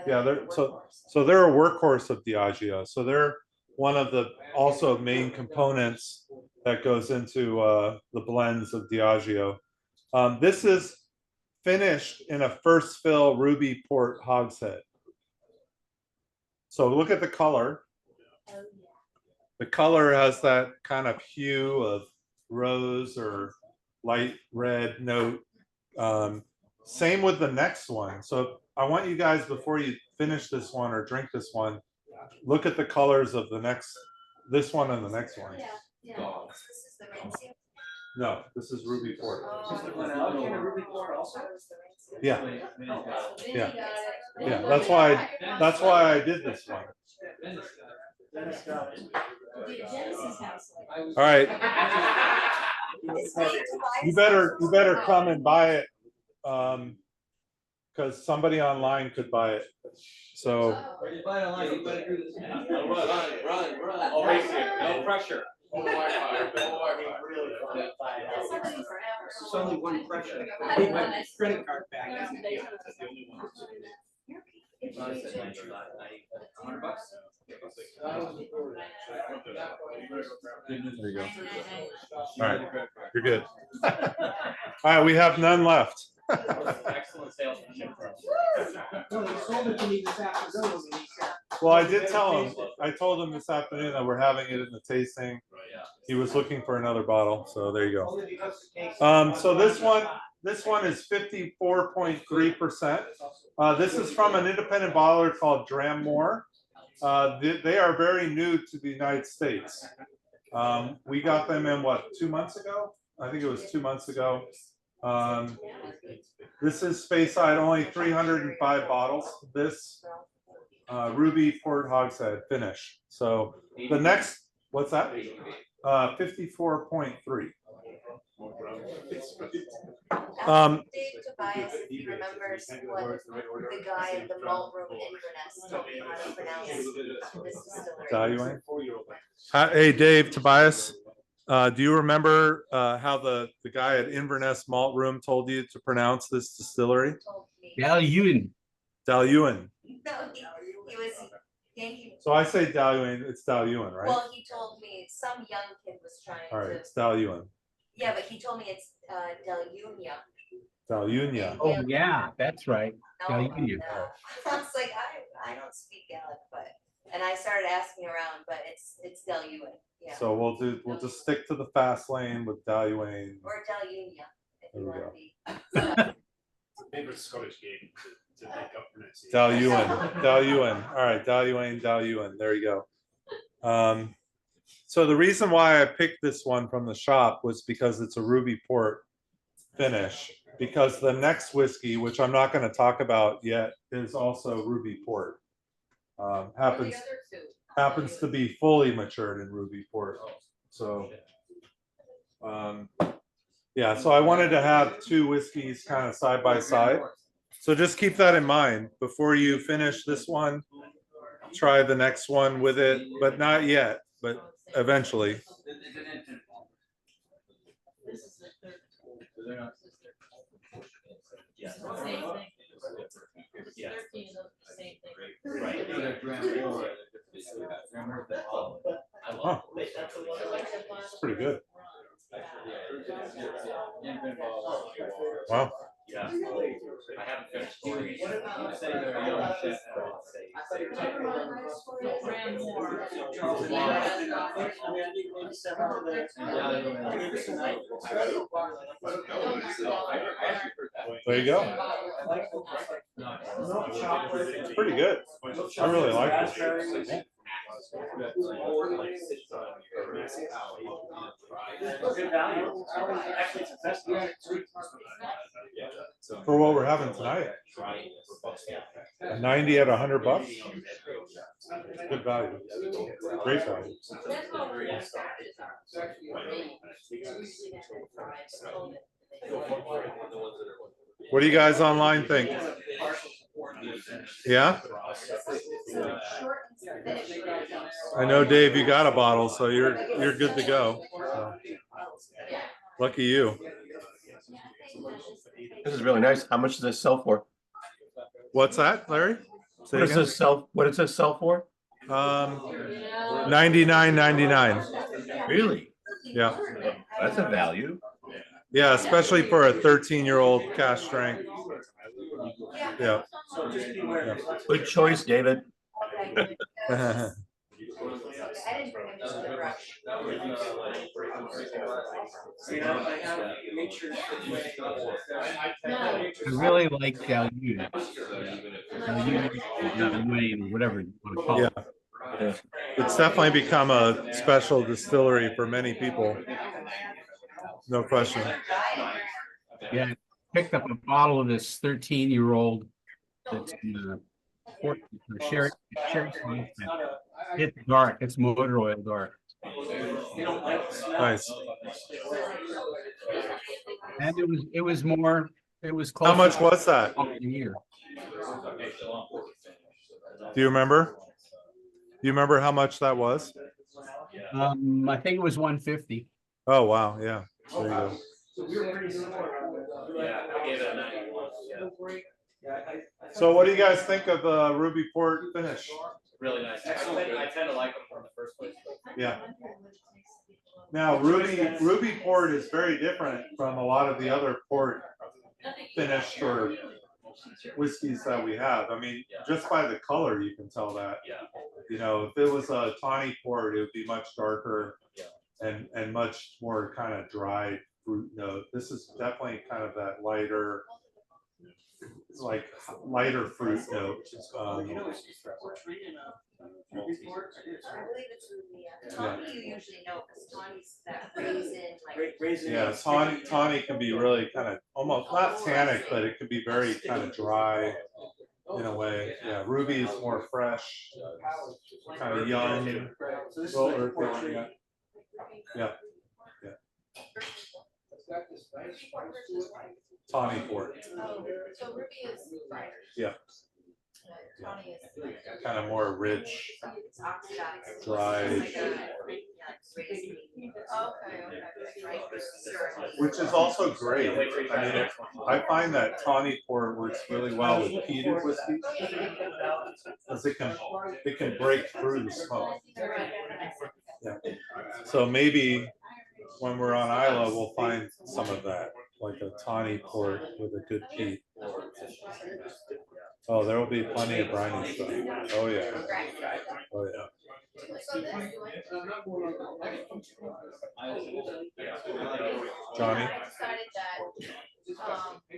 Yeah, they're so they're a workhorse of Diageo. So they're one of the also main components that goes into the blends of Diageo. This is finished in a first fill ruby port hogshead. So look at the color.
Oh, yeah.
The color has that kind of hue of rose or light red note. Same with the next one. So I want you guys, before you finish this one or drink this one, look at the colors of this one and the next one.
Yeah, yeah. This is the rancid.
No, this is ruby port.
Is the Glenallachie and a ruby port also?
Yeah,
Yeah.
yeah. Yeah, that's why I did this one.
Dennis got it.
All right, you better come and buy it, because somebody online could buy it. So
You buy it online, you better do this.
Run. Oh, wait, no pressure. No Wi-Fi, no Wi-Fi.
It's only one pressure.
Take my credit card back.
$100.
there you go. All right, you're good. All right, we have none left.
Excellent salesmanship.
No, he sold it to me this afternoon.
Well, I did tell him, I told him this afternoon that we're having it in the tasting. He was looking for another bottle, so there you go.
Only because the case.
So this one is 54.3%. This is from an independent bottler called Dram. They are very new to the United States. We got them in what, 2 months ago? I think it was 2 months ago. This is Speyside, only 305 bottles. This Ruby Port Hogshead finish. So the next, what's that? 54.3.
Dave Tobias, if he remembers what the guy at the malt room in Inverness told me how to pronounce this distillery.
Dailuaine. Hey, Dave Tobias, do you remember how the guy at Inverness Malt Room told you to pronounce this distillery?
Told me-
Dailuaine.
Dailuaine.
No, he was Yankee.
So I say Dailuaine, it's Dailuaine, right?
Well, he told me some young kid was trying
All right,
to.
it's Dailuaine.
Yeah, but he told me it's Dailuaine.
Dailuaine.
Oh, yeah, that's right.
No,
Dailuaine.
I was like, I don't speak Gaelic, and I started asking around, but it's Dailuaine, yeah.
So we'll just stick to the fast lane with Dailuaine.
Or Dailuaine, if
There
you
we
want
go.
to be.
Favorite Scottish game to make up pronunciation.
Dailuaine. All right, Dailuaine. There you go. So the reason why I picked this one from the shop was because it's a Ruby Port finish. Because the next whiskey, which I'm not going to talk about yet, is also Ruby Port. Happens to be fully matured in Ruby Port. So yeah, so I wanted to have two whiskeys kind of side by side. So just keep that in mind before you finish this one. Try the next one with it, but not yet, but eventually. Huh. It's pretty good. Wow.
Yeah. I haven't finished pouring it.
There you go. It's pretty good. I really like this. For what we're having tonight, 90 at $100. Good value. Great value. What do you guys online think? Yeah? I know, Dave, you got a bottle, so you're good to go. So. Lucky you.
This is really nice. How much does this sell for?
What's that, Larry? Say
What does
again?
this sell? What does this sell for?
$99.99.
Really?
Yeah.
That's a value.
Yeah, especially for a 13-year-old cash strength. Yeah.
Good choice, David.
I didn't bring him just the brush.
I really like Dailuaine. Dailuaine, whatever you want to call it.
Yeah. It's definitely become a special distillery for many people. No question.
Yeah, I picked up a bottle of this 13-year-old that's in the sherry. It's dark. It's motor oil dark.
You don't like the smell.
Nice.
And it was more, it was close.
How much was that?
A year.
Do you remember? Do you remember how much that was?
I think it was 150.
Oh, wow. Yeah. There you go.
So we were pretty similar.
Yeah, I gave it a 91.
So what do you guys think of the Ruby Port finish?
Really nice. I tend to like them from the first place.
Yeah. Now, Ruby Port is very different from a lot of the other port finish or whiskeys that we have. I mean, just by the color, you can tell that.
Yeah.
You know, if it was a tawny port, it would be much darker and much more kind of dry fruit note. This is definitely kind of that lighter, like lighter fruit note.
You know, it's training report.
I believe it's Ruby. Tawny you usually know, because Tawny's that raisin, like.
Raisin.
Yeah, tawny can be really kind of almost not tannic, but it can be very kind of dry in a way. Yeah, Ruby is more fresh, kind of young.
So this is
Well,
like
or-
port training.
Yeah, tawny port.
Oh, so Ruby is brighter.
Yeah.
Tawny is.
Kind of more rich,
It's oxidized.
dry,
Like a, raisin.
Okay.
which is also great. I mean, I find that tawny port works really well with peated whiskey because it can break through the smoke. Yeah. So maybe when we're on Isla, we'll find some of that, like a tawny port with a good peat. Oh, there will be plenty of briny stuff. Oh yeah. Oh yeah. Johnny?
I decided that, it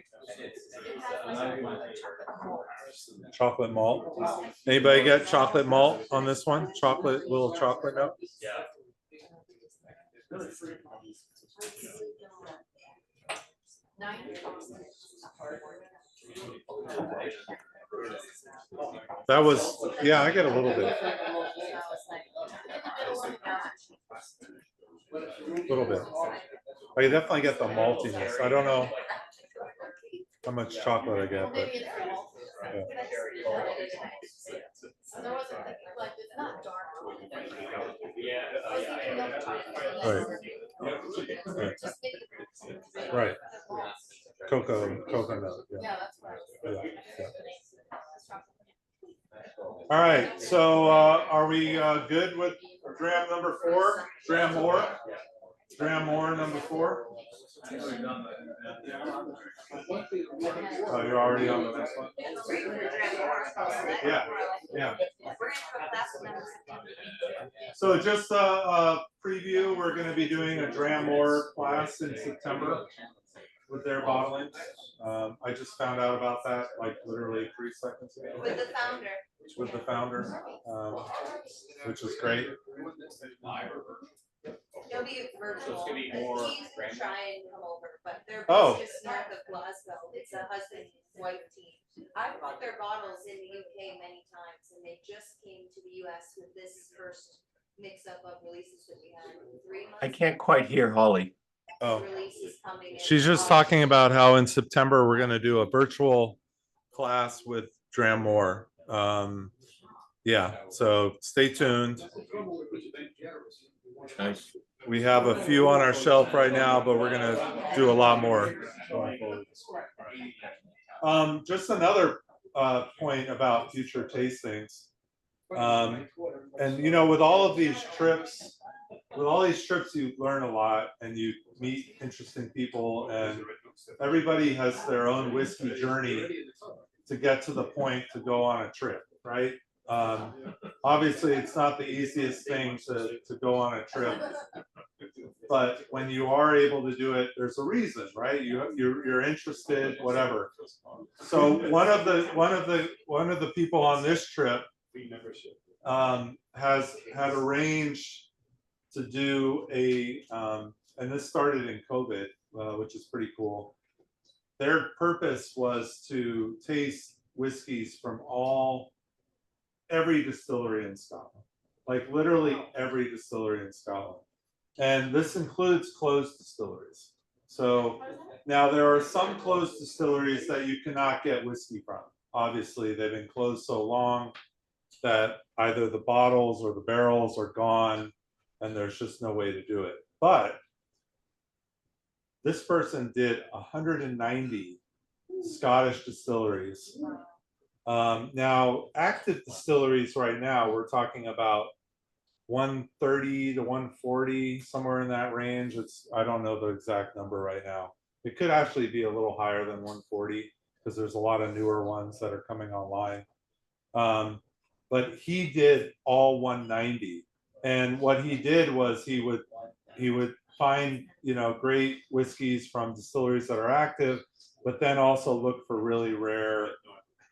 has
Chocolate malt. Anybody get chocolate malt on this one? Chocolate, little chocolate note?
Yeah.
That was, yeah, I get a little bit. Little bit. Oh, you definitely get the maltiness. I don't know how much chocolate I get, but
maybe it's there wasn't like it's not dark. I was thinking milk chocolate.
right, right. Coconut, yeah.
Yeah, that's what I was.
Yeah, yeah. All right, so are we good with dram number 4? Dram more? Dram more number 4? Oh, you're already on the next one? Yeah, yeah. So just a preview, we're going to be doing a Dram more class in September with their bottling. I just found out about that like literally 3 seconds ago.
With the founder.
With the founder, which is great.
It'll be virtual.
So it's gonna be
The
more
teams can try and come over, but they're
Oh.
just north of Glasgow. It's a husband and wife team. I've bought their bottles in the UK many times, and they just came to the US with this first mix up of releases that we had in 3 months.
I can't quite hear Holly.
Oh,
Releases coming in.
she's just talking about how in September we're going to do a virtual class with Dram more. Yeah, so stay tuned.
Nice.
We have a few on our shelf right now, but we're gonna do a lot more. Just another point about future tastings. And you know, with all these trips, you learn a lot and you meet interesting people, and everybody has their own whiskey journey to get to the point to go on a trip, right? Obviously, it's not the easiest thing to go on a trip, but when you are able to do it, there's a reason, right? You're interested, whatever. So one of the people on this trip had arranged to do a and this started in COVID, which is pretty cool. Their purpose was to taste whiskeys from every distillery in Scotland. like literally every distillery in Scotland. And this includes closed distilleries. So now there are some closed distilleries that you cannot get whiskey from. Obviously, they've been closed so long that either the bottles or the barrels are gone and there's just no way to do it. But this person did 190 Scottish distilleries. Now, active distilleries right now, we're talking about 130 to 140, somewhere in that range. I don't know the exact number right now. It could actually be a little higher than 140 because there's a lot of newer ones that are coming online. But he did all 190. And what he did was he would find, you know, great whiskeys from distilleries that are active, but then also look for really rare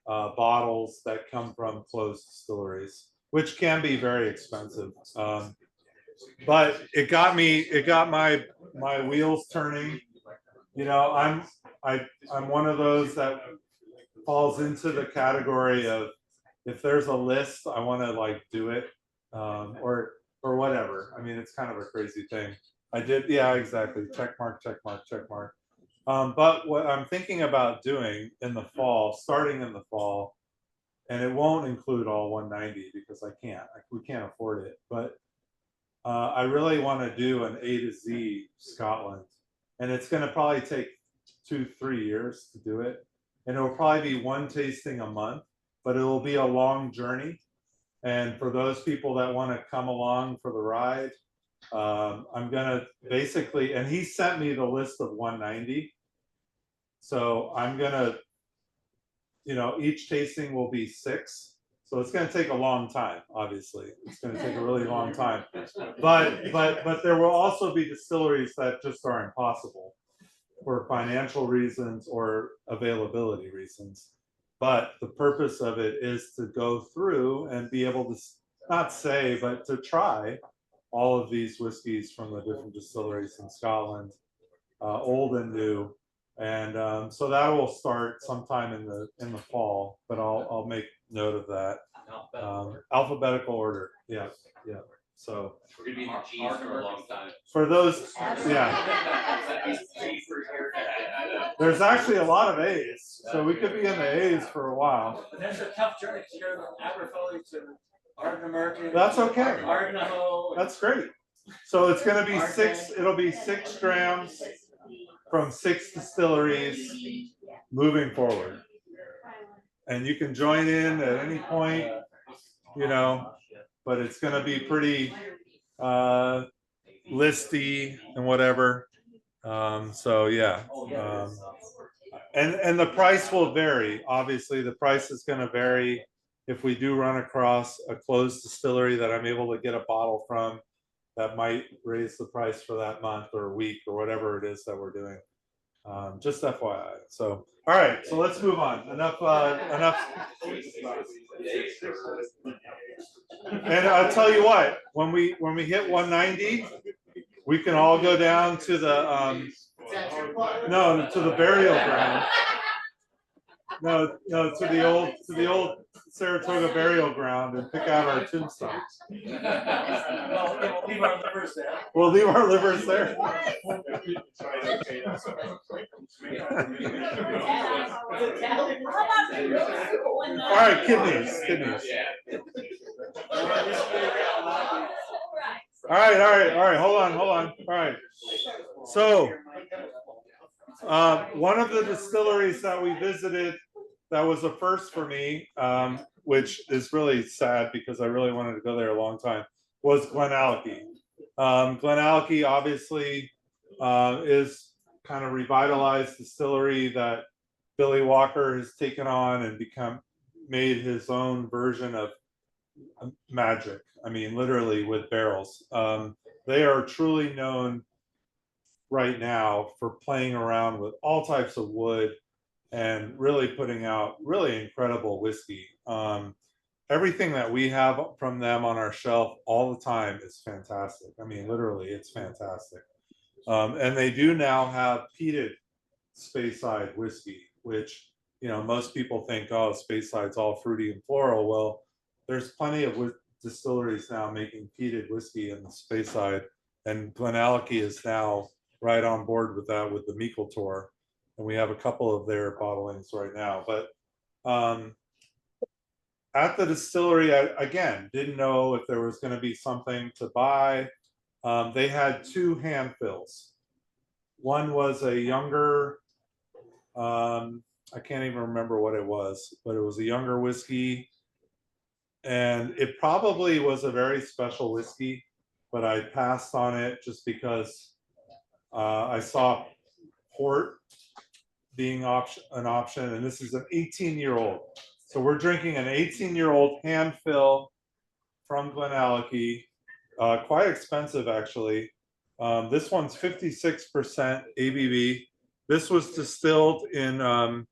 bottles that come from closed distilleries, which can be very expensive. But it got my wheels turning. You know, I'm one of those that falls into the category of, if there's a list, I want to like do it, or whatever. I mean, it's kind of a crazy thing. I did, yeah, exactly. Check mark, check mark, check mark. But what I'm thinking about doing in the fall, starting in the fall, and it won't include all 190 because we can't afford it. But I really want to do an A to Z Scotland, and it's going to probably take 2-3 years to do it, and it will probably be one tasting a month, but it will be a long journey. And for those people that want to come along for the ride, I'm gonna basically, and he sent me the list of 190. So I'm gonna, you know, each tasting will be 6. So it's gonna take a long time, obviously. It's gonna take a really long time. But there will also be distilleries that just are impossible for financial reasons or availability reasons. But the purpose of it is to go through and be able to not say, but to try all of these whiskeys from the different distilleries in Scotland, old and new. And so that will start sometime in the fall, but I'll make note of that. Alphabetical order. Yeah. So
We're gonna be in the cheese for a long time.
for those, yeah. There's actually a lot of A's, so we could be in the A's for a while.
But that's a tough journey to go from Aberfeldy to Ardnahoe.
That's okay.
Ardnahoe.
That's great. So it's going to be 6. It'll be 6 drams from 6 distilleries moving forward, and you can join in at any point, you know. But it's going to be pretty listy and whatever. So yeah, and the price will vary. Obviously, the price is going to vary if we do run across a closed distillery that I'm able to get a bottle from. That might raise the price for that month or week or whatever it is that we're doing. Just FYI. So, all right. So let's move on. Enough. And I'll tell you what. When we hit 190, we can all go down to the to the burial ground. No, to the old Saratoga burial ground and pick out our tombstones.
Well, we'll leave our livers there.
We'll leave our livers there. All right, kidneys. All right. Hold on. All right. So, one of the distilleries that we visited that was a first for me, which is really sad because I really wanted to go there a long time, was Glenallachie. Glenallachie obviously is kind of revitalized distillery that Billy Walker has taken on and made his own version of magic. I mean, literally with barrels. They are truly known right now for playing around with all types of wood and really putting out really incredible whiskey. Everything that we have from them on our shelf all the time is fantastic. I mean, literally, it's fantastic. And they do now have peated Speyside whiskey, which, you know, most people think, oh, Speyside's all fruity and floral. Well, there's plenty of distilleries now making peated whiskey in the Speyside, and Glenallachie is now right on board with that with the Meikle tour, and we have a couple of their bottlings right now. But at the distillery, I again didn't know if there was going to be something to buy. They had two hand fills. One was a younger, I can't even remember what it was, but it was a younger whiskey. And it probably was a very special whiskey, but I passed on it just because I saw port being an option. And this is an 18-year-old. So we're drinking an 18-year-old hand fill from Glenallachie. Quite expensive, actually. This one's 56% ABV. This was distilled in May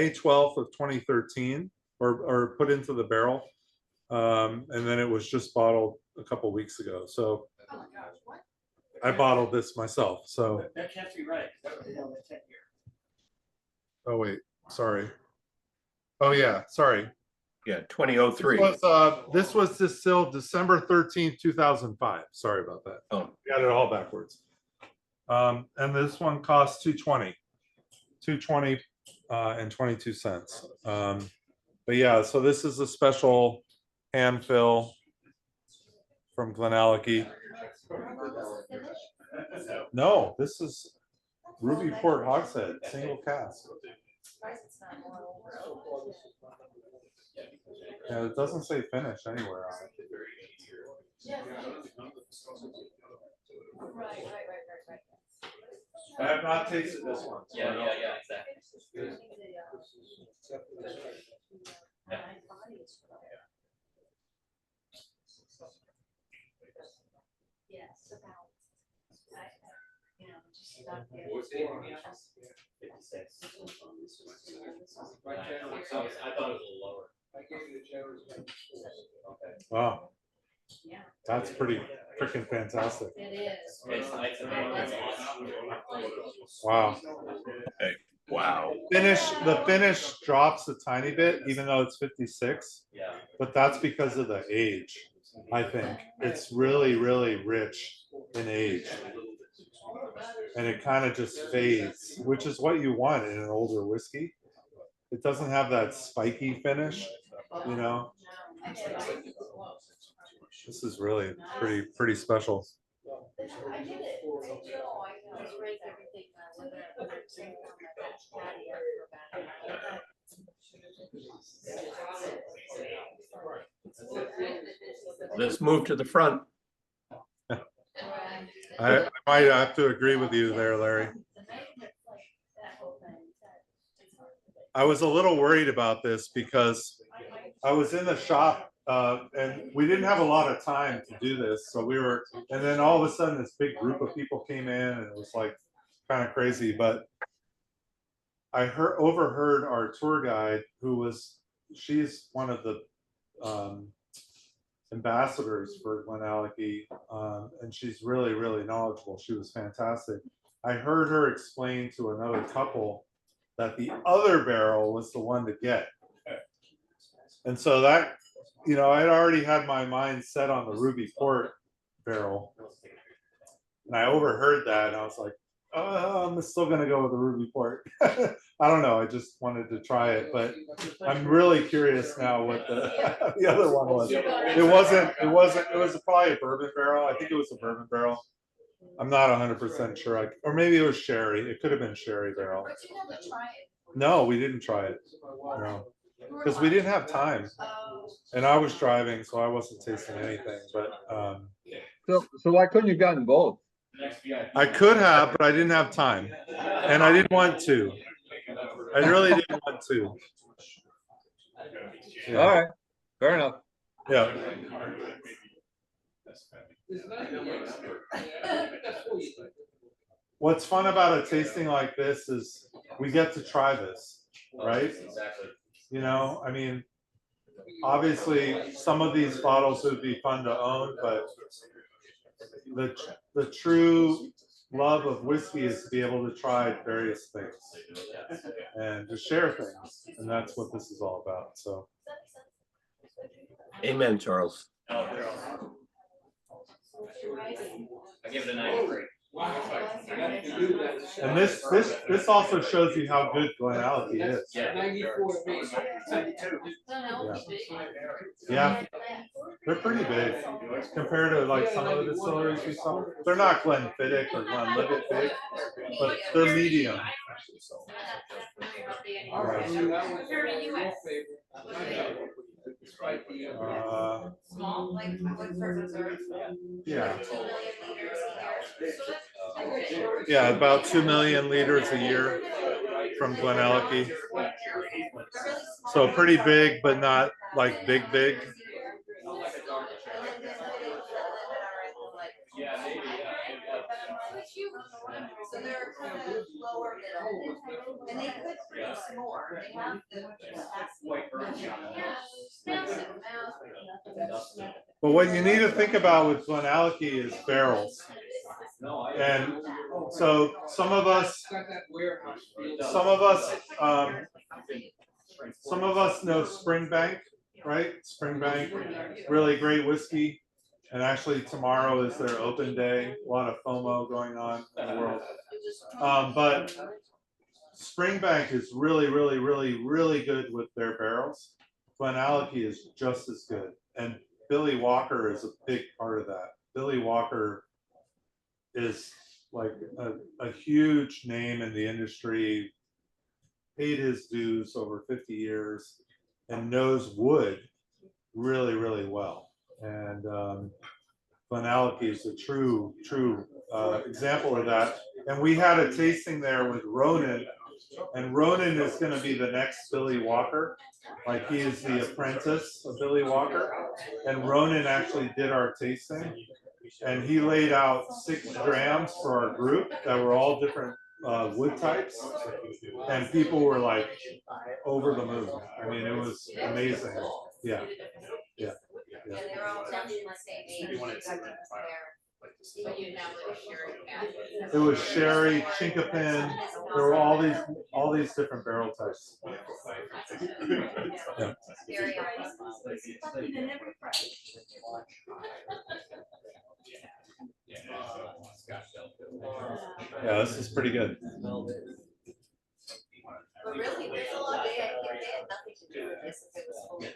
12th of 2013, or put into the barrel. And then it was just bottled a couple weeks ago. So
Oh my gosh, what?
I bottled this myself. So,
That can't be right. That was the 10 year.
oh wait, sorry. Oh yeah, sorry.
Yeah, 2003.
This was distilled December 13th, 2005. Sorry about that.
Oh,
Got it all backwards. And this one costs $2.20 and 22 cents. But yeah, so this is a special hand fill from Glenallachie. No, this is Ruby Port Hogshead, single cask. Yeah, it doesn't say finish anywhere on it. I have not tasted this one. So
Yeah, exactly.
Yes, about. You know, just stuck there.
What's the name of the house? 56. I thought it was a little lower. Okay.
Wow,
Yeah,
that's pretty freaking fantastic.
it is.
It's nice and
Wow.
wow.
The finish drops a tiny bit, even though it's 56,
Yeah.
but that's because of the age. I think it's really, really rich in age, and it kind of just fades, which is what you want in an older whiskey. It doesn't have that spiky finish, you know. This is really pretty special.
I did it. I just raised everything with it.
Let's move to the front.
I might have to agree with you there, Larry. I was a little worried about this because I was in the shop and we didn't have a lot of time to do this. So we were, and then all of a sudden this big group of people came in and it was like kind of crazy. But I overheard our tour guide, she's one of the ambassadors for Glenallachie, and she's really, really knowledgeable. She was fantastic. I heard her explain to another couple that the other barrel was the one to get. And so that, you know, I'd already had my mind set on the Ruby Port barrel. And I overheard that and I was like, oh, I'm still gonna go with the Ruby Port. I don't know, I just wanted to try it, but I'm really curious now what the, the other one was. It was probably a bourbon barrel. I think it was a bourbon barrel. I'm not 100% sure. Or maybe it was sherry. It could have been sherry barrel.
But you had to try it.
No, we didn't try it. No, because we didn't have time, and I was driving, so I wasn't tasting anything. But
So why couldn't you gotten both?
I could have, but I didn't have time, and I didn't want to. I really didn't want to. Yeah.
All right, fair enough.
Yeah. What's fun about a tasting like this is we get to try this, right?
Exactly.
You know, I mean, obviously some of these bottles would be fun to own, but the true love of whiskey is to be able to try various things and to share things, and that's what this is all about. So
Amen, Charles.
Oh, they're all. I give it a 93.
And this also shows you how good Glenallachie is.
Yeah.
72.
Yeah, they're pretty big compared to like some of the distilleries we saw. They're not Glenfiddich or Glenlivet big, but they're medium.
Small, like for reserve.
Yeah,
2 million liters a year.
yeah, about 2 million liters a year from Glenallachie. So pretty big, but not like big.
Yeah, maybe, yeah.
So they're kind of lower middle, and they could produce more, they have the capacity.
But what you need to think about with Glenallachie is barrels. And so some of us know Springbank, right? Springbank, really great whiskey. And actually tomorrow is their open day, a lot of FOMO going on in the world. But Springbank is really good with their barrels. Glenallachie is just as good. And Billy Walker is a big part of that. Billy Walker is like a huge name in the industry, paid his dues over 50 years and knows wood really well. And Glenallachie is a true example of that. And we had a tasting there with Ronan, and Ronan is going to be the next Billy Walker. Like he is the apprentice of Billy Walker. And Ronan actually did our tasting, and he laid out 6 drams for our group that were all different wood types, and people were like over the moon. I mean, it was amazing. Yeah.
Yeah, they were all done in the same age.
It was sherry, chinkapin. There were all these different barrel types. Yeah. Yeah, this is pretty good.
But really, there's a lot, they had nothing to do with this if it was fully,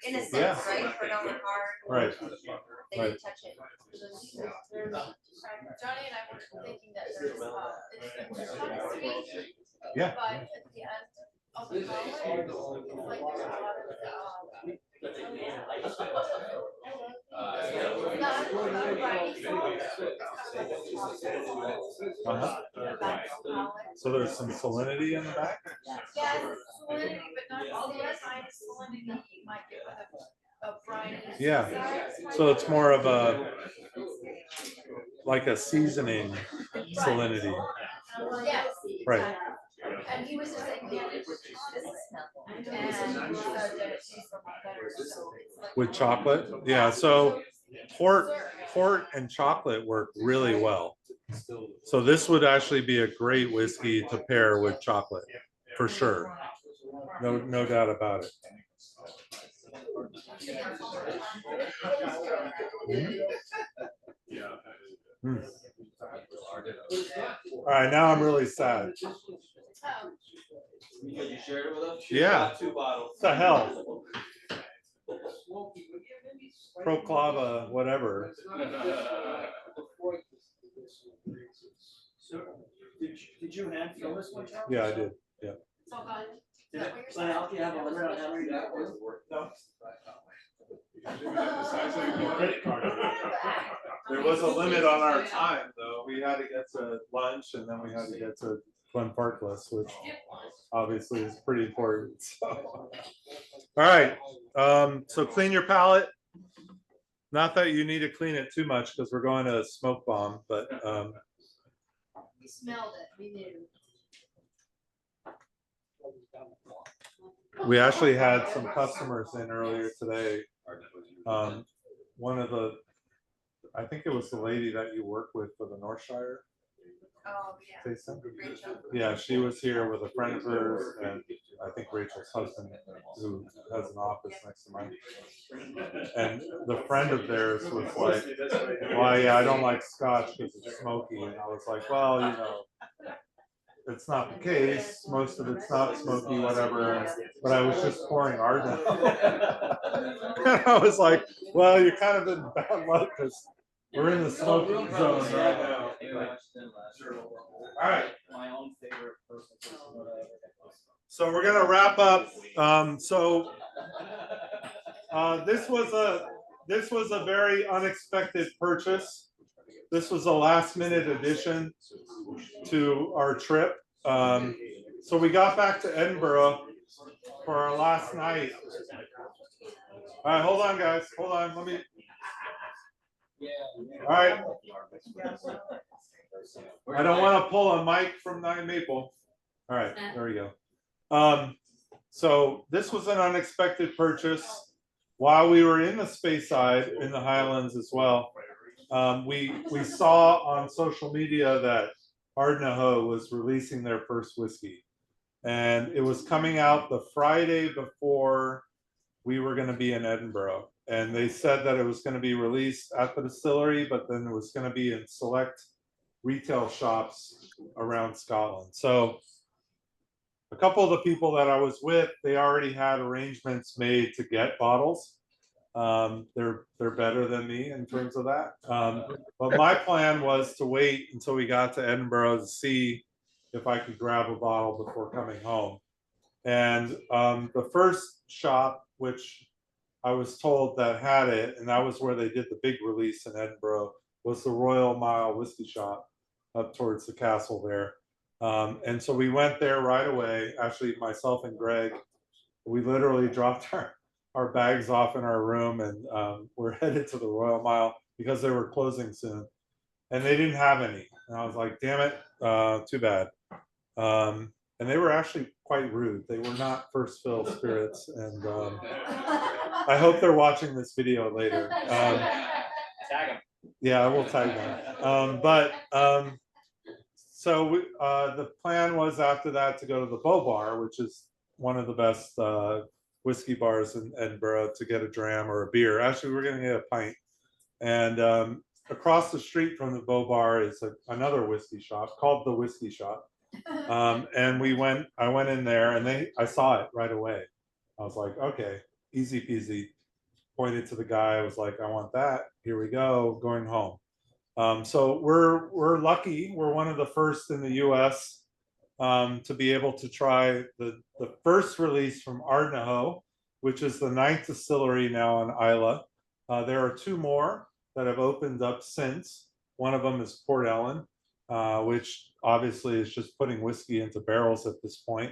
in a sense,
Yeah.
right, for Nolan Hard.
Right.
They didn't touch it.
Johnny and I were thinking that there's, it's sweet.
Yeah.
But at the end of the college, it's like there's a lot
So there's some salinity in the back?
Yeah, salinity, but not all the kind of salinity you might get with a brine.
Yeah. So it's more of a like a seasoning salinity.
Yeah.
Right.
And he was just like, man, this is nothing. And he said that it tastes a lot better, so it's like.
With chocolate? Yeah, so port and chocolate work really well. So this would actually be a great whiskey to pair with chocolate, for sure. No doubt about it. Mm. All right, now I'm really sad.
Because you shared it with us?
Yeah.
2 bottles.
What the hell? Proclava, whatever.
So, did you hand fill this one, Charles?
Yeah, I did. Yeah.
It's all gone.
Did Glenallachie have a limit on how many that was? No.
There was a limit on our time, though. We had to get to lunch, and then we had to get to Glen Parkless, which obviously is pretty important. So. All right. So clean your palate. Not that you need to clean it too much because we're going to smoke bomb, but
We smelled it, we knew.
we actually had some customers in earlier today. One of the, I think it was the lady that you work with for the Northshire.
Oh, yeah.
tasting?
Rachel.
Yeah, she was here with a friend of hers, and I think Rachel's husband, who has an office next to mine. And the friend of theirs was like, well, yeah, I don't like scotch because it's smoky. And I was like, well, you know, it's not the case. Most of it's not smoky, whatever. But I was just pouring Ardnahoe. And I was like, well, you're kind of in bad luck because we're in the smoking zone right now. All right.
My own favorite person.
So we're gonna wrap up. This was a very unexpected purchase. This was a last minute addition to our trip. So we got back to Edinburgh for our last night. All right, hold on, guys. Hold on. Let me. All right. I don't want to pull a mic from Nine Maple. All right, there we go. So this was an unexpected purchase. While we were in the Speyside in the Highlands as well, we saw on social media that Ardnahoe was releasing their first whiskey, and it was coming out the Friday before we were going to be in Edinburgh. And they said that it was going to be released at the distillery, but then it was going to be in select retail shops around Scotland. So a couple of the people that I was with, they already had arrangements made to get bottles. They're better than me in terms of that. But my plan was to wait until we got to Edinburgh to see if I could grab a bottle before coming home. And the first shop, which I was told that had it, and that was where they did the big release in Edinburgh, was the Royal Mile Whiskey Shop up towards the castle there. And so we went there right away. Actually, myself and Greg, we literally dropped our bags off in our room, and we're headed to the Royal Mile because they were closing soon. And they didn't have any. And I was like, damn it, too bad. And they were actually quite rude. They were not first fill spirits. And I hope they're watching this video later.
Tag them.
Yeah, I will tag them. So the plan was after that to go to the Bow Bar, which is one of the best whiskey bars in Edinburgh, to get a dram or a beer. Actually, we're going to get a pint. And across the street from the Bow Bar is another whiskey shop called the Whiskey Shop. And I went in there, and I saw it right away. I was like, okay, easy peasy. Pointed to the guy. I was like, I want that. Here we go, going home. So we're lucky. We're one of the first in the U.S. To be able to try the first release from Ardnahoe, which is the 9th distillery now in Islay. There are 2 more that have opened up since. One of them is Port Ellen, which obviously is just putting whiskey into barrels at this point,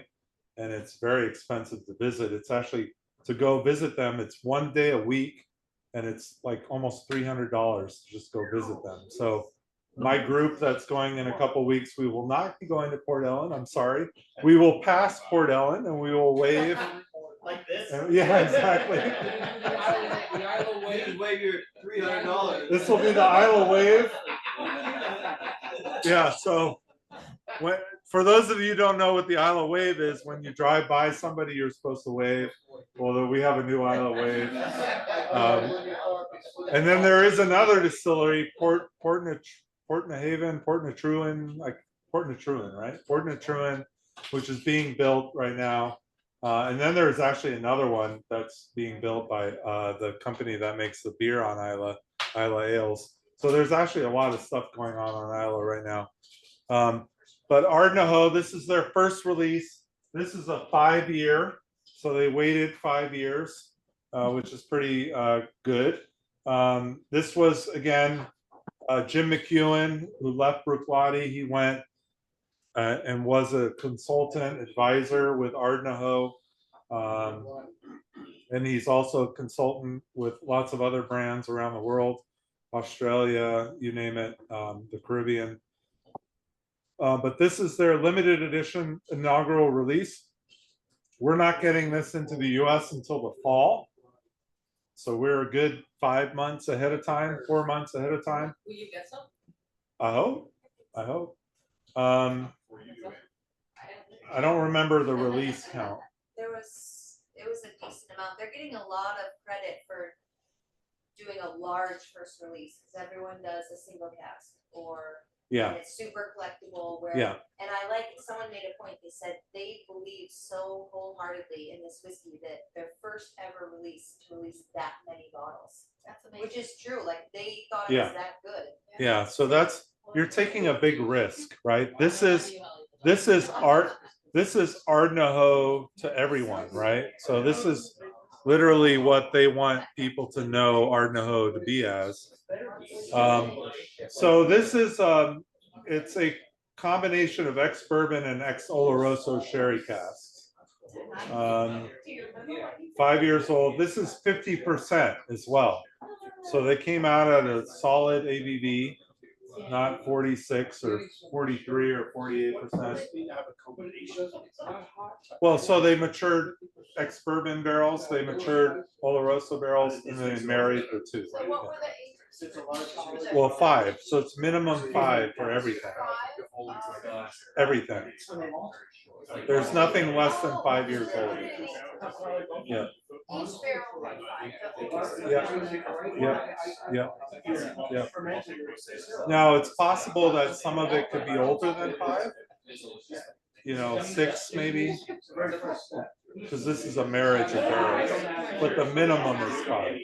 and it's very expensive to visit. It's actually, to go visit them, it's 1 day a week, and it's like almost $300 to just go visit them. So my group that's going in a couple weeks, we will not be going to Port Ellen. I'm sorry. We will pass Port Ellen, and we will wave.
Like this?
Yeah, exactly.
The Isle Wave, wave your $300.
This will be the Isle Wave. Yeah, so for those of you who don't know what the Isle Wave is, when you drive by somebody, you're supposed to wave. Well, we have a new Isle Wave. And then there is another distillery, Port Natruin, right? Port Natruin, which is being built right now. And then there's actually another one that's being built by the company that makes the beer on Islay Ales. So there's actually a lot of stuff going on Islay right now. But Ardnahoe, this is their first release. This is a 5-year. So they waited 5 years, which is pretty good. This was, again, Jim McEwen, who left Bruichladdich. He went and was a consultant advisor with Ardnahoe. And he's also a consultant with lots of other brands around the world, Australia, you name it, the Caribbean. But this is their limited edition inaugural release. We're not getting this into the US until the fall. So we're a good 5 months ahead of time, 4 months ahead of time.
Will you get some?
I hope. I don't remember the release count.
It was a decent amount. They're getting a lot of credit for doing a large first release, because everyone does a single cask or
Yeah,
and it's super collectible where
yeah,
and I like someone made a point, they said they believe so wholeheartedly in this whiskey that their first ever release to release that many bottles.
That's
Which
amazing.
is true, like they thought it
Yeah.
was that good.
yeah. So you're taking a big risk, right? This is Ardnahoe to everyone, right? So this is literally what they want people to know Ardnahoe to be as. So this is it's a combination of ex-bourbon and ex-Oloroso sherry casks. 5 years old. This is 50% as well. So they came out at a solid ABV, not 46 or 43 or 48%. Well, so they matured ex-bourbon barrels, they matured Oloroso barrels, and they married the two.
So what were the ages?
Well, 5, so it's minimum 5 for everything. Everything. There's nothing less than 5 years old. Yeah.
Each barrel had 5.
Yeah. Now, it's possible that some of it could be older than 5. 6 maybe. Because this is a marriage of barrels, but the minimum is 5.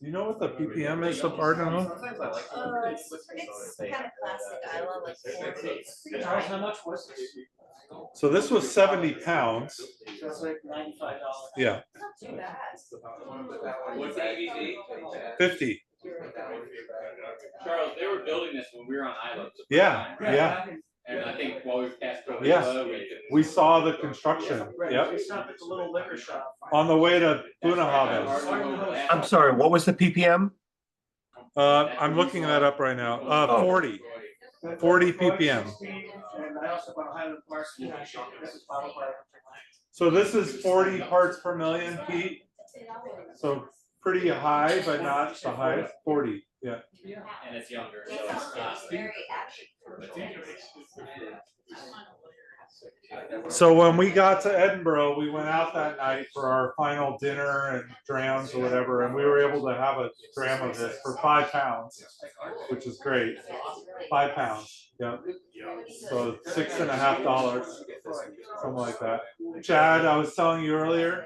You know what the ppm is of Ardnahoe?
It's kind of classic Isla, like 40.
Charles, how much was this?
So this was 70 pounds.
So it's like $95.
Yeah,
Not too bad.
What's the ABV?
50.
Charles, they were building this when we were on islands.
Yeah, yeah.
And I think while we passed over.
Yes, we saw the construction. Yep.
We stopped at the little liquor shop.
On the way to Bunnahabhain.
I'm sorry, what was the ppm?
I'm looking that up right now. 40 ppm.
And I also bought a Highland Park.
So this is 40 parts per million, Pete. So pretty high, but not the highest. 40. Yeah.
And it's younger. So
It's
it's not.
very action.
So when we got to Edinburgh, we went out that night for our final dinner and drams or whatever, and we were able to have a dram of this for £5, which is great. £5. Yeah. So $6.50, something like that. Chad, I was telling you earlier,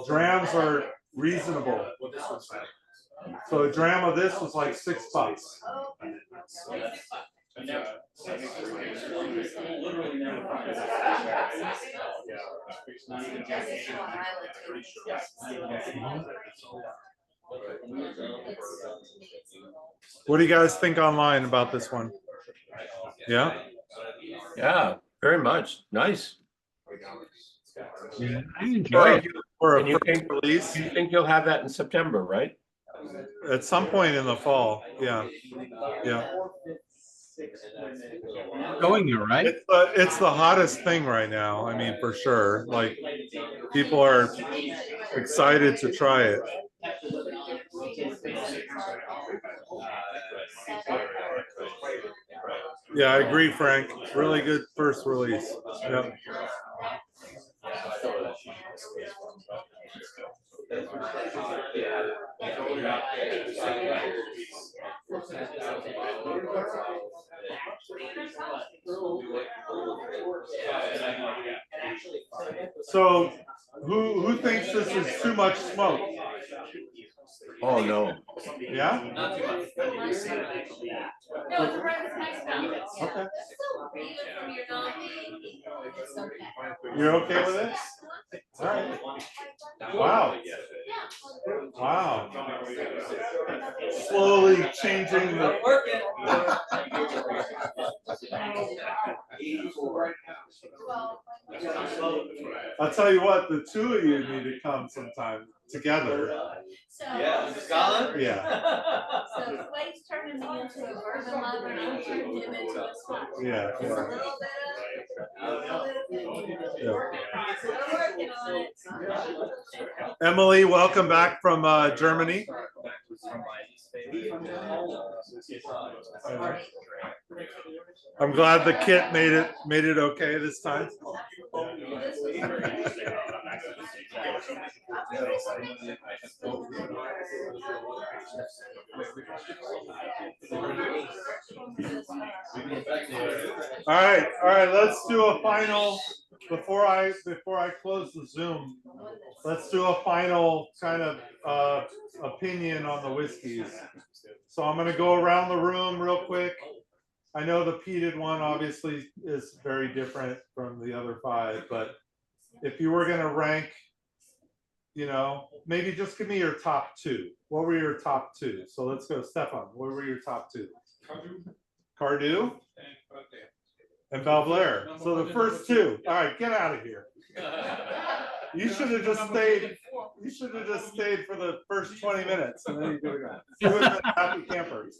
drams are reasonable. So a dram of this was like $6. What do you guys think online about this one? Yeah?
Yeah, very much. Nice.
Yeah, I enjoy it.
For
And
a
you
first
think,
release
you think you'll have that in September, right?
at some point in the fall. Yeah. Yeah.
Going you right.
It's the hottest thing right now. I mean, for sure. Like people are excited to try it. Yeah, I agree, Frank. Really good first release. Yep. So who thinks this is too much smoke?
Oh, no.
Yeah?
Not too much.
No, it's a nice balance.
Okay.
Even from your non-baby, it's okay.
You're okay with it? All right. Wow. Wow. Slowly changing the. I'll tell you what, the two of you need to come sometime together.
So.
Yeah, Scotland?
Yeah.
So Clay's turning me into a bourbon lover and I'm turning him into a Scotch.
Yeah.
It's a little bit of.
Yeah.
We're working on it.
Emily, welcome back from Germany. I'm glad the kit made it okay this time. All right, let's do a final before I close the Zoom. Let's do a final kind of opinion on the whiskeys. So I'm going to go around the room real quick. I know the peated one obviously is very different from the other 5, but if you were going to rank, you know, maybe just give me your top 2. What were your top 2? So let's go, Stefan. What were your top 2? Cardhu and Balblair. So the first 2. All right, get out of here. You should have just stayed. You should have just stayed for the first 20 minutes, and then you could have gone. You would have been happy campers.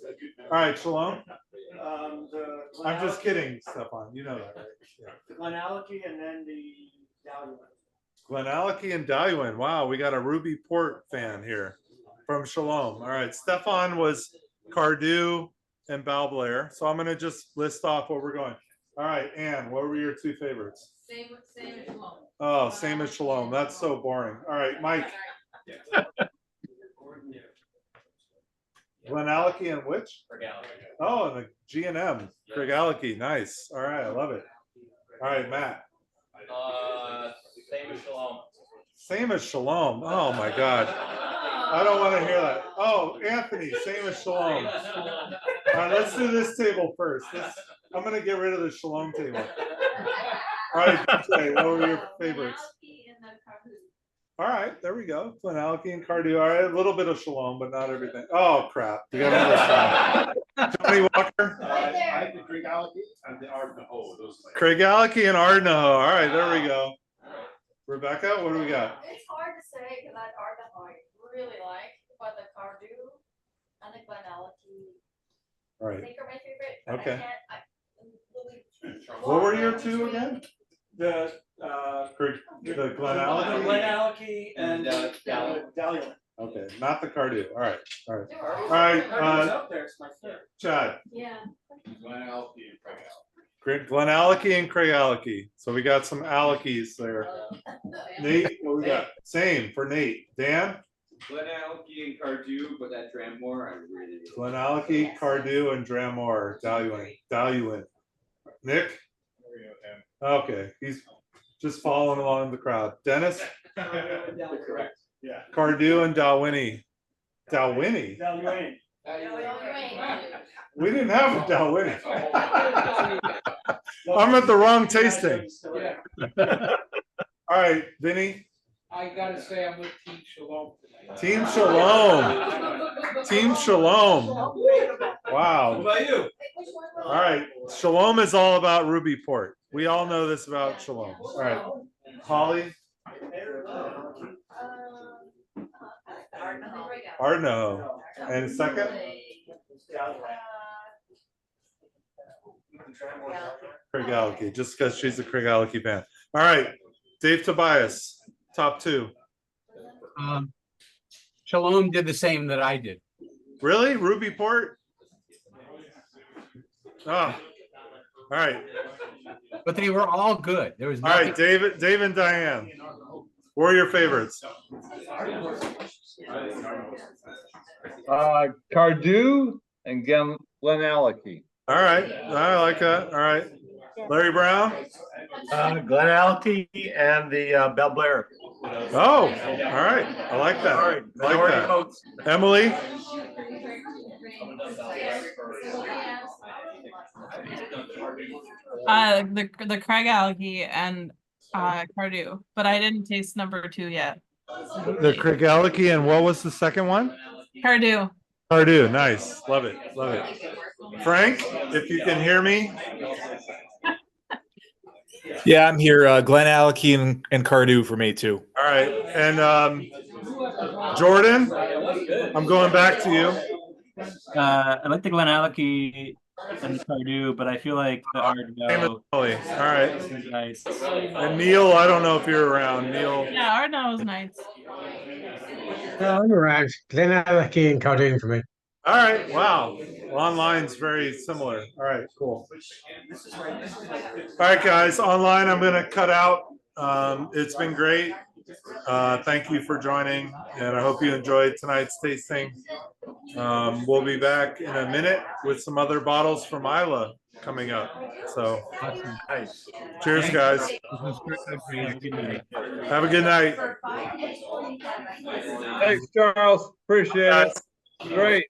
All right, Shalom. I'm just kidding, Stefan. You know that, right? Yeah.
The Glenallachie and then the Dailuaine.
Glenallachie and Dailuaine. Wow, we got a Ruby Port fan here from Shalom. All right, Stefan was Cardhu and Balblair. So I'm going to just list off what we're going. All right, Anne, what were your 2 favorites?
Same as Shalom.
Oh, same as Shalom. That's so boring. All right, Mike. Glenallachie and which? Oh, and the G&M. Craigellachie. Nice. All right, I love it. All right, Matt.
Same as Shalom.
Same as Shalom. Oh my God. I don't want to hear that. Oh, Anthony, same as Shalom. All right, let's do this table first. I'm going to get rid of the Shalom table. All right, DJ, what were your favorites? All right, there we go. Glenallachie and Cardhu. All right, a little bit of Shalom, but not everything. Oh, crap. We got another shot. Johnny Walker?
I had the Craigellachie and the Ardnahoe.
Craigellachie and Ardnahoe. All right, there we go. Rebecca, what do we got?
It's hard to say because that Ardnahoe I really like, but the Cardhu and the Glenallachie
All
I
right.
think are my favorite. But
Okay.
I can't,
What were your 2 again?
The
The Glenallachie?
Glenallachie and Dailuaine.
Okay, not the Cardhu. All right, all right.
There are.
All right,
Cardhu's up there, it's my favorite.
Chad.
Yeah.
Glenallachie and Craigellachie. So we got some Alachies there. Nate, what we got? Same for Nate. Dan?
Glenallachie and Cardhu, but that Dram more, I really.
Glenallachie, Cardhu, and Dram Dailuaine. Nick? Okay, he's just following along the crowd. Dennis?
Correct. Yeah.
Cardhu and Dailuaine. Dailuaine?
Dailuaine.
We didn't have a Dailuaine. I'm at the wrong tasting. All right, Vinny.
I gotta say, I'm with Team Shalom tonight.
Team Shalom. Team Shalom. Wow.
What about you?
All right. Shalom is all about Ruby Port. We all know this about Shalom. All right. Holly. Ardnahoe. And second? Craigellachie, just because she's a Craigellachie fan. All right. Dave Tobias, top 2.
Shalom did the same that I did.
Really? Ruby Port? Oh, all right.
But they were all good. There was
All
nothing.
right, Dave and Diane. What are your favorites?
Cardhu and Glenallachie.
All right, I like that. All right, Larry Brown.
Glenallachie and the Balblair.
Oh, all right. I like that.
All right,
I like
minority
that.
votes.
Emily.
The Craigellachie and Cardhu, but I didn't taste number 2 yet.
The Craigellachie, and what was the second one?
Cardhu.
Cardhu. Nice. Love it. Love it. Frank, if you can hear me.
Yeah, I'm here. Glenallachie and Cardhu for me too.
All right, and Jordan, I'm going back to you.
I like the Glenallachie and Cardhu, but I feel like the Ardnahoe.
All right.
is nice.
And Neil, I don't know if you're around. Neil.
Yeah, Ardnahoe was nice.
I'm around. Glenallachie and Cardhu for me.
All right, wow. Online's very similar. All right, cool. All right, guys, online I'm gonna cut out. It's been great. Thank you for joining, and I hope you enjoyed tonight's tasting. We'll be back in a minute with some other bottles from Isla coming up. So,
Nice.
cheers, guys. Have a good night.
Thanks, Charles. Appreciate it. Great.